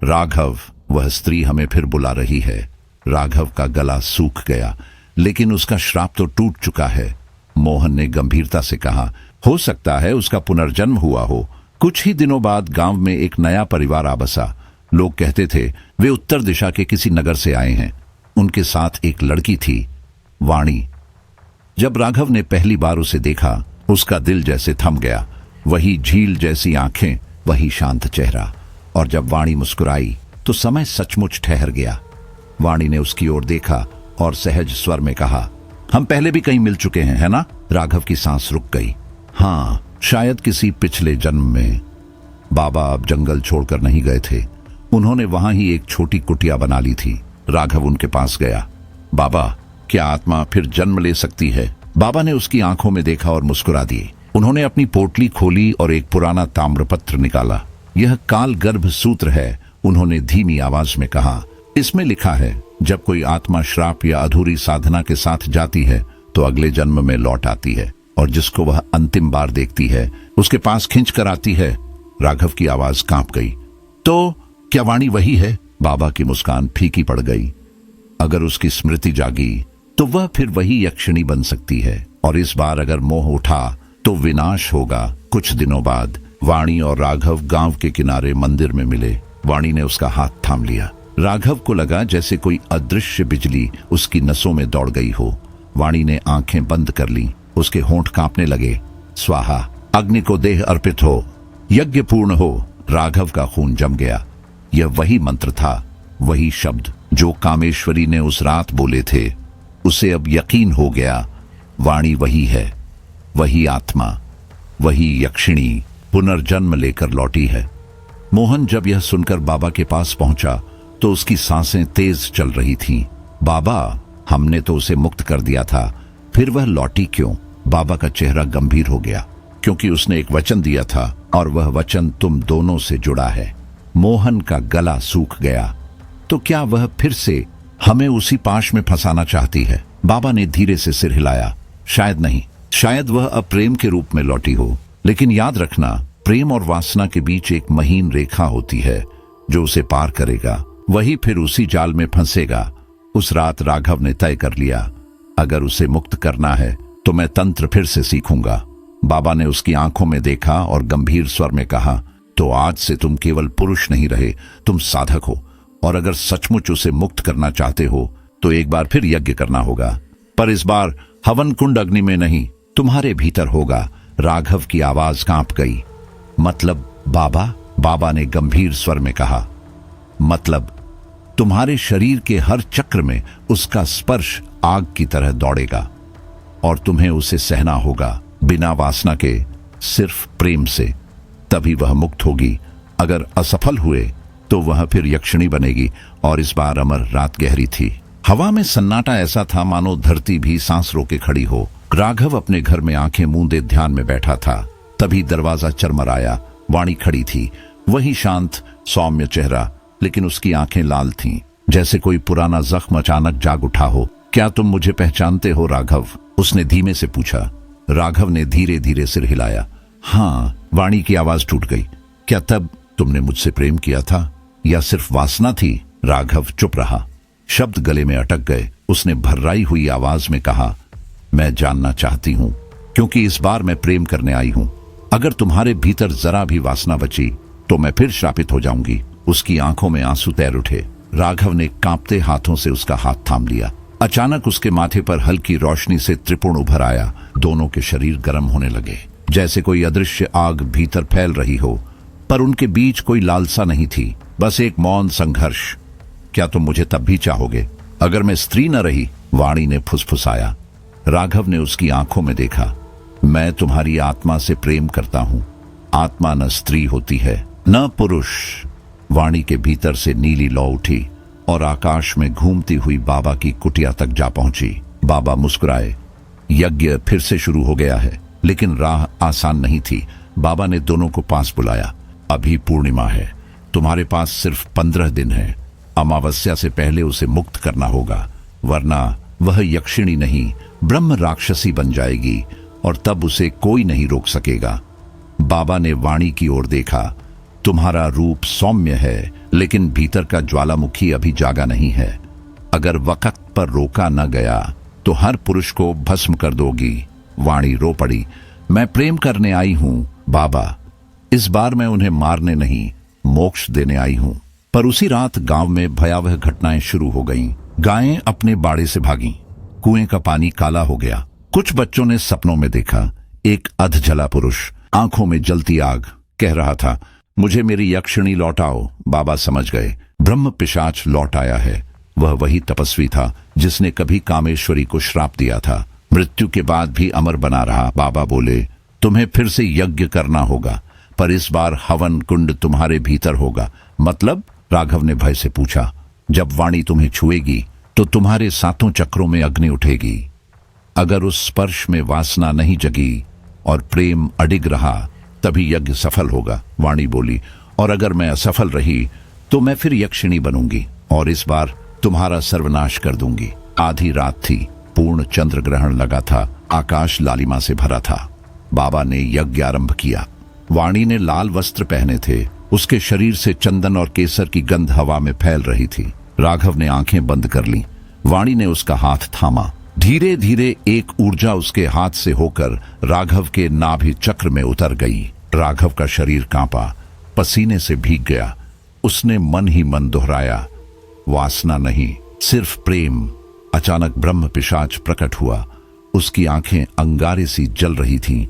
राघव, वह स्त्री हमें फिर बुला रही है। राघव का गला सूख गया, लेकिन उसका श्राप तो टूट चुका है। मोहन ने गंभीरता से कहा, हो सकता है उसका पुनर्जन्म हुआ हो। कुछ ही दिनों बाद गांव में एक नया परिवार आ बसा। लोग कहते थे वे उत्तर दिशा के किसी नगर से आए हैं। उनके साथ एक लड़की थी, वाणी। जब राघव ने पहली बार उसे देखा, उसका दिल जैसे थम गया। वही झील जैसी आंखें, वही शांत चेहरा। और जब वाणी मुस्कुराई तो समय सचमुच ठहर गया। वाणी ने उसकी ओर देखा और सहज स्वर में कहा, हम पहले भी कहीं मिल चुके हैं, है ना? राघव की सांस रुक गई। हाँ, शायद किसी पिछले जन्म में। बाबा अब जंगल छोड़कर नहीं गए थे। उन्होंने वहां ही एक छोटी कुटिया बना ली थी। राघव उनके पास गया। बाबा, क्या आत्मा फिर जन्म ले सकती है? बाबा ने उसकी आंखों में देखा और मुस्कुरा दिए। उन्होंने अपनी पोटली खोली और एक पुराना ताम्रपत्र निकाला। यह काल गर्भ सूत्र है, उन्होंने धीमी आवाज में कहा। इसमें लिखा है, जब कोई आत्मा श्राप या अधूरी साधना के साथ जाती है तो अगले जन्म में लौट आती है, और जिसको वह अंतिम बार देखती है उसके पास खींच कर आती है। राघव की आवाज कांप गई। तो क्या वाणी वही है? बाबा की मुस्कान फीकी पड़ गई। अगर उसकी स्मृति जागी तो वह फिर वही यक्षिणी बन सकती है, और इस बार अगर मोह उठा तो विनाश होगा। कुछ दिनों बाद वाणी और राघव गांव के किनारे मंदिर में मिले। वाणी ने उसका हाथ थाम लिया। राघव को लगा जैसे कोई अदृश्य बिजली उसकी नसों में दौड़ गई हो। वाणी ने आंखें बंद कर ली। उसके होंठ कांपने लगे। स्वाहा, अग्नि को देह अर्पित हो, यज्ञ पूर्ण हो। राघव का खून जम गया। यह वही मंत्र था, वही शब्द जो कामेश्वरी ने उस रात बोले थे। उसे अब यकीन हो गया, वाणी वही है, वही आत्मा, वही यक्षिणी पुनर्जन्म लेकर लौटी है। मोहन जब यह सुनकर बाबा के पास पहुंचा तो उसकी सांसें तेज चल रही थीं। बाबा, हमने तो उसे मुक्त कर दिया था, फिर वह लौटी क्यों? बाबा का चेहरा गंभीर हो गया, क्योंकि उसने एक वचन दिया था और वह वचन तुम दोनों से जुड़ा है। मोहन का गला सूख गया। तो क्या वह फिर से हमें उसी पाश में फंसाना चाहती है? बाबा ने धीरे से सिर हिलाया। शायद नहीं, शायद वह अब प्रेम के रूप में लौटी हो, लेकिन याद रखना, प्रेम और वासना के बीच एक महीन रेखा होती है। जो उसे पार करेगा वही फिर उसी जाल में फंसेगा। उस रात राघव ने तय कर लिया, अगर उसे मुक्त करना है तो मैं तंत्र फिर से सीखूंगा। बाबा ने उसकी आंखों में देखा और गंभीर स्वर में कहा, तो आज से तुम केवल पुरुष नहीं रहे, तुम साधक हो, और अगर सचमुच उसे मुक्त करना चाहते हो तो एक बार फिर यज्ञ करना होगा, पर इस बार हवन कुंड अग्नि में नहीं, तुम्हारे भीतर होगा। राघव की आवाज कांप गई। मतलब बाबा? बाबा ने गंभीर स्वर में कहा, मतलब तुम्हारे शरीर के हर चक्र में उसका स्पर्श आग की तरह दौड़ेगा और तुम्हें उसे सहना होगा, बिना वासना के, सिर्फ प्रेम से। तभी वह मुक्त होगी। अगर असफल हुए तो वह फिर यक्षिणी बनेगी। और इस बार अमर रात गहरी थी। हवा में सन्नाटा ऐसा था मानो धरती भी सांस रोके खड़ी हो। राघव अपने घर में आंखें मूंदे ध्यान में बैठा था। तभी दरवाजा चरमराया। वाणी खड़ी थी, वही शांत सौम्य चेहरा, लेकिन उसकी आंखें लाल थीं, जैसे कोई पुराना जख्म अचानक जाग उठा हो। क्या तुम मुझे पहचानते हो राघव? उसने धीमे से पूछा। राघव ने धीरे धीरे सिर हिलाया। हाँ। वाणी की आवाज टूट गई। क्या तब तुमने मुझसे प्रेम किया था या सिर्फ वासना थी? राघव चुप रहा। शब्द गले में अटक गए। उसने भर्राई हुई आवाज में कहा, मैं जानना चाहती हूं, क्योंकि इस बार मैं प्रेम करने आई हूं। अगर तुम्हारे भीतर जरा भी वासना बची तो मैं फिर श्रापित हो जाऊंगी। उसकी आंखों में आंसू तैर उठे। राघव ने कांपते हाथों से उसका हाथ थाम लिया। अचानक उसके माथे पर हल्की रोशनी से त्रिपुण उभर आया। दोनों के शरीर गर्म होने लगे, जैसे कोई अदृश्य आग भीतर फैल रही हो, पर उनके बीच कोई लालसा नहीं थी, बस एक मौन संघर्ष। क्या तुम मुझे तब भी चाहोगे अगर मैं स्त्री न रही? वाणी ने फुसफुसाया। राघव ने उसकी आंखों में देखा। मैं तुम्हारी आत्मा से प्रेम करता हूं। आत्मा न स्त्री होती है न पुरुष। वाणी के भीतर से नीली लौ उठी और आकाश में घूमती हुई बाबा की कुटिया तक जा पहुंची। बाबा मुस्कुराए। यज्ञ फिर से शुरू हो गया है, लेकिन राह आसान नहीं थी। बाबा ने दोनों को पास बुलाया। अभी पूर्णिमा है, तुम्हारे पास सिर्फ 15 दिन है। अमावस्या से पहले उसे मुक्त करना होगा, वरना वह यक्षिणी नहीं, ब्रह्म राक्षसी बन जाएगी और तब उसे कोई नहीं रोक सकेगा। बाबा ने वाणी की ओर देखा। तुम्हारा रूप सौम्य है, लेकिन भीतर का ज्वालामुखी अभी जागा नहीं है। अगर वक्त पर रोका न गया तो हर पुरुष को भस्म कर दोगी। वाणी रो पड़ी। मैं प्रेम करने आई हूं बाबा। इस बार मैं उन्हें मारने नहीं, मोक्ष देने आई हूं। पर उसी रात गांव में भयावह घटनाएं शुरू हो गईं। गायें अपने बाड़े से भागीं। कुएं का पानी काला हो गया। कुछ बच्चों ने सपनों में देखा एक अधजला पुरुष, आंखों में जलती आग, कह रहा था, मुझे मेरी यक्षिणी लौटाओ। बाबा समझ गए, ब्रह्म पिशाच लौट आया है। वह वही तपस्वी था जिसने कभी कामेश्वरी को श्राप दिया था। मृत्यु के बाद भी अमर बना रहा। बाबा बोले, तुम्हें फिर से यज्ञ करना होगा, पर इस बार हवन कुंड तुम्हारे भीतर होगा। मतलब? राघव ने भय से पूछा। जब वाणी तुम्हें छुएगी तो तुम्हारे 7 चक्रों में अग्नि उठेगी। अगर उस स्पर्श में वासना नहीं जगी और प्रेम अडिग रहा, तभी यज्ञ सफल होगा। वाणी बोली, और अगर मैं असफल रही तो मैं फिर यक्षिणी बनूंगी और इस बार तुम्हारा सर्वनाश कर दूंगी। आधी रात थी, पूर्ण चंद्र ग्रहण लगा था, आकाश लालिमा से भरा था। बाबा ने यज्ञ आरंभ किया। वाणी ने लाल वस्त्र पहने थे। उसके शरीर से चंदन और केसर की गंध हवा में फैल रही थी। राघव ने आंखें बंद कर लीं। वाणी ने उसका हाथ थामा। धीरे धीरे एक ऊर्जा उसके हाथ से होकर राघव के नाभि चक्र में उतर गई। राघव का शरीर कांपा, पसीने से भीग गया। उसने मन ही मन दोहराया, वासना नहीं, सिर्फ प्रेम। अचानक ब्रह्म पिशाच प्रकट हुआ। उसकी आंखें अंगारे सी जल रही थीं।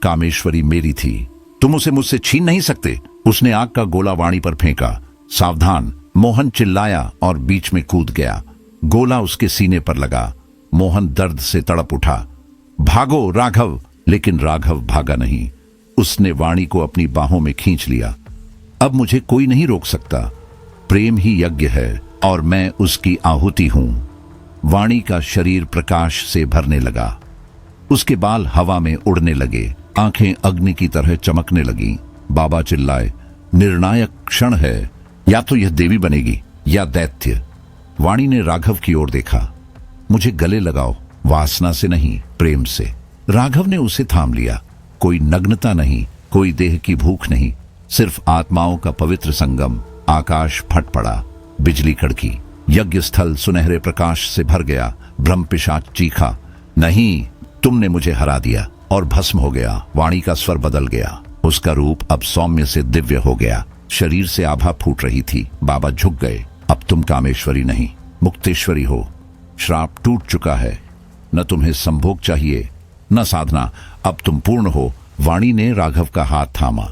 कामेश्वरी मेरी थी, तुम उसे मुझसे छीन नहीं सकते। उसने आग का गोला वाणी पर फेंका। सावधान! मोहन चिल्लाया और बीच में कूद गया। गोला उसके सीने पर लगा। मोहन दर्द से तड़प उठा। भागो राघव! लेकिन राघव भागा नहीं। उसने वाणी को अपनी बाहों में खींच लिया। अब मुझे कोई नहीं रोक सकता। प्रेम ही यज्ञ है और मैं उसकी आहुति हूं। वाणी का शरीर प्रकाश से भरने लगा। उसके बाल हवा में उड़ने लगे, आंखें अग्नि की तरह चमकने लगीं। बाबा चिल्लाए, निर्णायक क्षण है, या तो यह देवी बनेगी या दैत्य। वाणी ने राघव की ओर देखा। मुझे गले लगाओ, वासना से नहीं, प्रेम से। राघव ने उसे थाम लिया। कोई नग्नता नहीं, कोई देह की भूख नहीं, सिर्फ आत्माओं का पवित्र संगम। आकाश फट पड़ा, बिजली कड़की, यज्ञ स्थल सुनहरे प्रकाश से भर गया। ब्रह्म पिशाच चीखा, नहीं, तुमने मुझे हरा दिया, और भस्म हो गया। वाणी का स्वर बदल गया। उसका रूप अब सौम्य से दिव्य हो गया। शरीर से आभा फूट रही थी। बाबा झुक गए। अब तुम कामेश्वरी नहीं, मुक्तेश्वरी हो। श्राप टूट चुका है। न तुम्हें संभोग चाहिए, न साधना। अब तुम पूर्ण हो। वाणी ने राघव का हाथ थामा।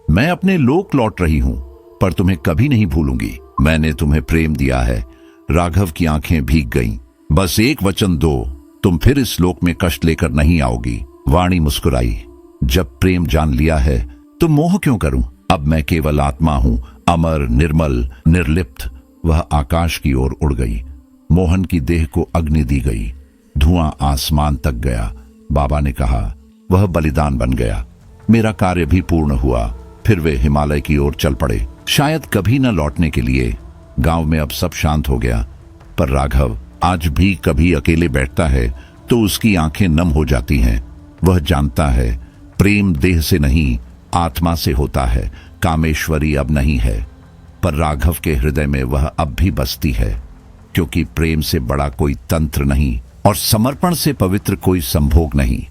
मैं अपने लोक लौट रही हूं, पर तुम्हें कभी नहीं भूलूंगी। मैंने तुम्हें प्रेम दिया है। राघव की आंखें भीग गईं। बस एक वचन दो, तुम फिर इस लोक में कष्ट लेकर नहीं आओगी। वाणी मुस्कुराई, जब प्रेम जान लिया है तो मोह क्यों करूं। अब मैं केवल आत्मा हूं, अमर, निर्मल, निर्लिप्त। वह आकाश की ओर उड़ गई। मोहन की देह को अग्नि दी गई। धुआं आसमान तक गया। बाबा ने कहा, वह बलिदान बन गया। मेरा कार्य भी पूर्ण हुआ। फिर वे हिमालय की ओर चल पड़े, शायद कभी न लौटने के लिए। गांव में अब सब शांत हो गया, पर राघव आज भी कभी अकेले बैठता है तो उसकी आंखें नम हो जाती हैं। वह जानता है प्रेम देह से नहीं, आत्मा से होता है। कामेश्वरी अब नहीं है, पर राघव के हृदय में वह अब भी बसती है, क्योंकि प्रेम से बड़ा कोई तंत्र नहीं और समर्पण से पवित्र कोई संभोग नहीं।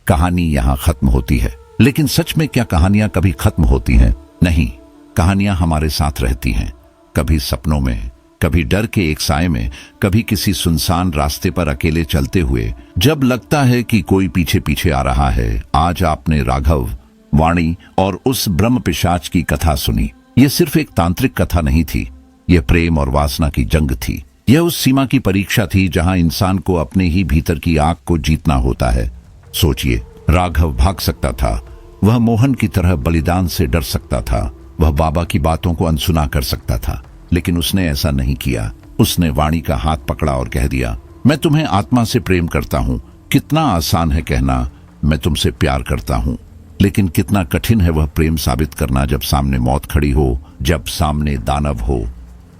कहानी यहां खत्म होती है, लेकिन सच में क्या कहानियां कभी खत्म होती हैं? नहीं, कहानियां हमारे साथ रहती हैं, कभी सपनों में, कभी डर के एक साए में, कभी किसी सुनसान रास्ते पर अकेले चलते हुए, जब लगता है कि कोई पीछे पीछे आ रहा है। आज आपने राघव, वाणी और उस ब्रह्म पिशाच की कथा सुनी। यह सिर्फ एक तांत्रिक कथा नहीं थी, यह प्रेम और वासना की जंग थी। यह उस सीमा की परीक्षा थी जहां इंसान को अपने ही भीतर की आग को जीतना होता है। सोचिए, राघव भाग सकता था, वह मोहन की तरह बलिदान से डर सकता था, वह बाबा की बातों को अनसुना कर सकता था, लेकिन उसने ऐसा नहीं किया। उसने वाणी का हाथ पकड़ा और कह दिया, मैं तुम्हें आत्मा से प्रेम करता हूं। कितना आसान है कहना, मैं तुमसे प्यार करता हूं, लेकिन कितना कठिन है वह प्रेम साबित करना जब सामने मौत खड़ी हो, जब सामने दानव हो,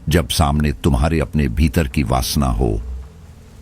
जब सामने तुम्हारे अपने भीतर की वासना हो।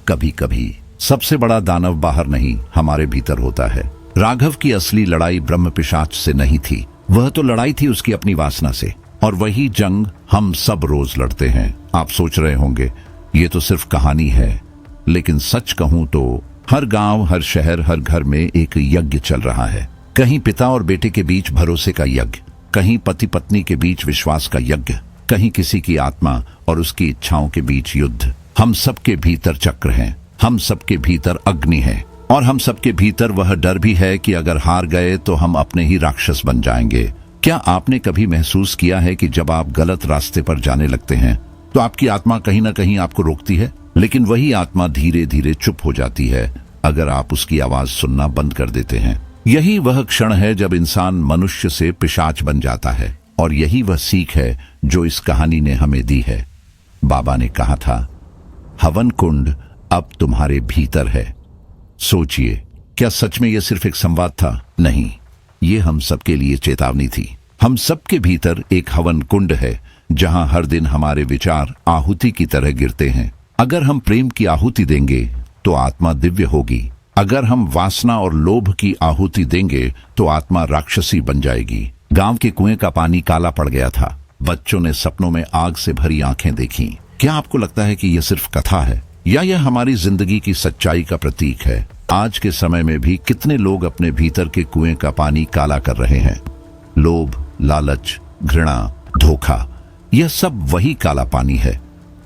कभी कभी सबसे बड़ा दानव बाहर नहीं, हमारे भीतर होता है। राघव की असली लड़ाई ब्रह्म पिशाच से नहीं थी, वह तो लड़ाई थी उसकी अपनी वासना से। और वही जंग हम सब रोज लड़ते हैं। आप सोच रहे होंगे ये तो सिर्फ कहानी है, लेकिन सच कहूं तो हर गांव, हर शहर, हर घर में एक यज्ञ चल रहा है। कहीं पिता और बेटे के बीच भरोसे का यज्ञ, कहीं पति पत्नी के बीच विश्वास का यज्ञ, कहीं किसी की आत्मा और उसकी इच्छाओं के बीच युद्ध। हम सबके भीतर चक्र हैं, हम सबके भीतर अग्नि है, और हम सबके भीतर वह डर भी है कि अगर हार गए तो हम अपने ही राक्षस बन जाएंगे। क्या आपने कभी महसूस किया है कि जब आप गलत रास्ते पर जाने लगते हैं तो आपकी आत्मा कहीं ना कहीं आपको रोकती है, लेकिन वही आत्मा धीरे धीरे चुप हो जाती है अगर आप उसकी आवाज सुनना बंद कर देते हैं। यही वह क्षण है जब इंसान मनुष्य से पिशाच बन जाता है, और यही वह सीख है जो इस कहानी ने हमें दी है। बाबा ने कहा था, हवन कुंड अब तुम्हारे भीतर है। सोचिए, क्या सच में यह सिर्फ एक संवाद था? नहीं, ये हम सबके लिए चेतावनी थी। हम सबके भीतर एक हवन कुंड है जहां हर दिन हमारे विचार आहुति की तरह गिरते हैं। अगर हम प्रेम की आहुति देंगे तो आत्मा दिव्य होगी। अगर हम वासना और लोभ की आहुति देंगे तो आत्मा राक्षसी बन जाएगी। गांव के कुएं का पानी काला पड़ गया था। बच्चों ने सपनों में आग से भरी आंखें देखी। क्या आपको लगता है कि यह सिर्फ कथा है, या यह हमारी जिंदगी की सच्चाई का प्रतीक है? आज के समय में भी कितने लोग अपने भीतर के कुएं का पानी काला कर रहे हैं। लोभ, लालच, घृणा, धोखा, यह सब वही काला पानी है।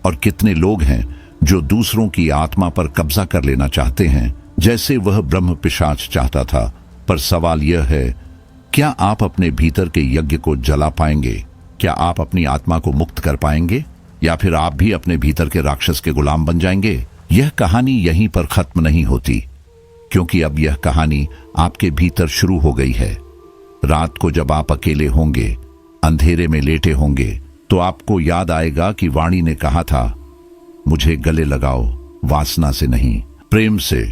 और कितने लोग हैं जो दूसरों की आत्मा पर कब्जा कर लेना चाहते हैं, जैसे वह ब्रह्म पिशाच चाहता था। पर सवाल यह है, क्या आप अपने भीतर के यज्ञ को जला पाएंगे? क्या आप अपनी आत्मा को मुक्त कर पाएंगे, या फिर आप भी अपने भीतर के राक्षस के गुलाम बन जाएंगे? यह कहानी यहीं पर खत्म नहीं होती, क्योंकि अब यह कहानी आपके भीतर शुरू हो गई है। रात को जब आप अकेले होंगे, अंधेरे में लेटे होंगे, तो आपको याद आएगा कि वाणी ने कहा था, मुझे गले लगाओ, वासना से नहीं, प्रेम से।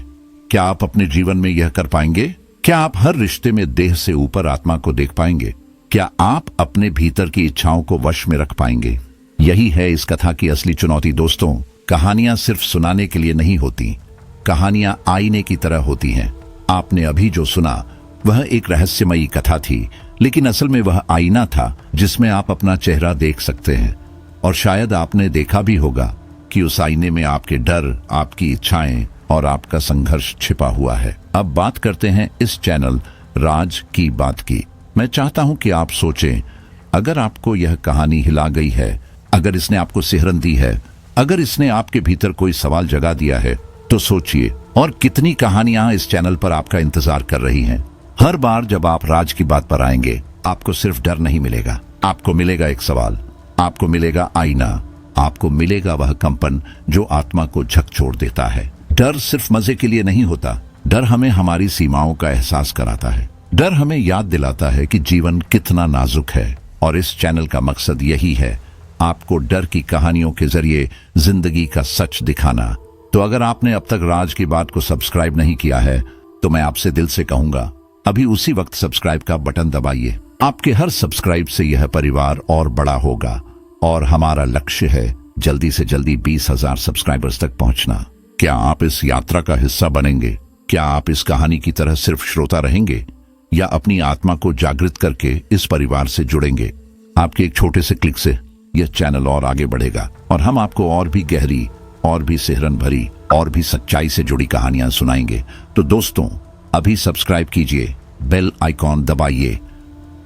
क्या आप अपने जीवन में यह कर पाएंगे? क्या आप हर रिश्ते में देह से ऊपर आत्मा को देख पाएंगे? क्या आप अपने भीतर की इच्छाओं को वश में रख पाएंगे? यही है इस कथा की असली चुनौती दोस्तों। कहानियां सिर्फ सुनाने के लिए नहीं होती, कहानियां आईने की तरह होती हैं। आपने अभी जो सुना वह एक रहस्यमयी कथा थी, लेकिन असल में वह आईना था जिसमें आप अपना चेहरा देख सकते हैं। और शायद आपने देखा भी होगा कि उस आईने में आपके डर, आपकी इच्छाएं और आपका संघर्ष छिपा हुआ है। अब बात करते हैं इस चैनल राज की बात की। मैं चाहता हूं कि आप सोचें, अगर आपको यह कहानी हिला गई है, अगर इसने आपको सिहरन दी है, अगर इसने आपके भीतर कोई सवाल जगा दिया है, तो सोचिए और कितनी कहानियां इस चैनल पर आपका इंतजार कर रही हैं। हर बार जब आप राज की बात पर आएंगे, आपको सिर्फ डर नहीं मिलेगा, आपको मिलेगा एक सवाल, आपको मिलेगा आईना, आपको मिलेगा वह कंपन जो आत्मा को झकझोर देता है। डर सिर्फ मजे के लिए नहीं होता, डर हमें हमारी सीमाओं का एहसास कराता है। डर हमें याद दिलाता है कि जीवन कितना नाजुक है। और इस चैनल का मकसद यही है, आपको डर की कहानियों के जरिए जिंदगी का सच दिखाना। तो अगर आपने अब तक राज की बात को सब्सक्राइब नहीं किया है, तो मैं आपसे दिल से कहूंगा, अभी उसी वक्त सब्सक्राइब का बटन दबाइए। आपके हर सब्सक्राइब से यह परिवार और बड़ा होगा और हमारा लक्ष्य है जल्दी से जल्दी 20,000 सब्सक्राइबर्स तक पहुंचना। क्या आप इस यात्रा का हिस्सा बनेंगे? क्या आप इस कहानी की तरह सिर्फ श्रोता रहेंगे या अपनी आत्मा को जागृत करके इस परिवार से जुड़ेंगे? आपके एक छोटे से क्लिक से यह चैनल और आगे बढ़ेगा और हम आपको और भी गहरी, और भी सिहरन भरी, और भी सच्चाई से जुड़ी कहानियां सुनाएंगे। तो दोस्तों, अभी सब्सक्राइब कीजिए, बेल आइकॉन दबाइए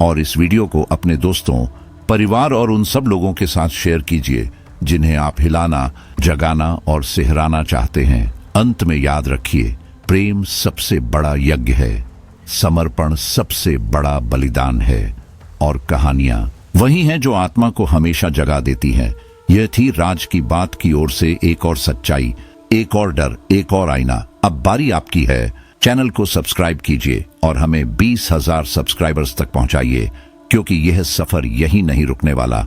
और इस वीडियो को अपने दोस्तों, परिवार और उन सब लोगों के साथ शेयर कीजिए जिन्हें आप हिलाना, जगाना और सिहराना चाहते हैं। अंत में याद रखिए, प्रेम सबसे बड़ा यज्ञ है, समर्पण सबसे बड़ा बलिदान है और कहानियां वही हैं जो आत्मा को हमेशा जगा देती हैं। यह थी राज की बात की ओर से एक और सच्चाई, एक और डर, एक और आईना। अब बारी आपकी है। चैनल को सब्सक्राइब कीजिए और हमें 20,000 सब्सक्राइबर्स तक पहुंचाइए, क्योंकि यह सफर यही नहीं रुकने वाला।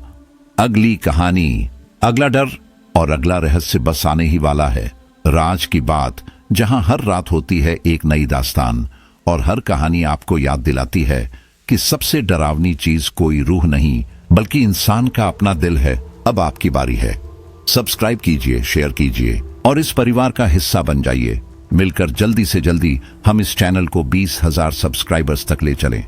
अगली कहानी, अगला डर और अगला रहस्य बस आने ही वाला है। राज की बात, जहां हर रात होती है एक नई दास्तान और हर कहानी आपको याद दिलाती है कि सबसे डरावनी चीज कोई रूह नहीं, बल्कि इंसान का अपना दिल है। अब आपकी बारी है। सब्सक्राइब कीजिए, शेयर कीजिए और इस परिवार का हिस्सा बन जाइए। मिलकर जल्दी से जल्दी हम इस चैनल को 20,000 सब्सक्राइबर्स तक ले चलें।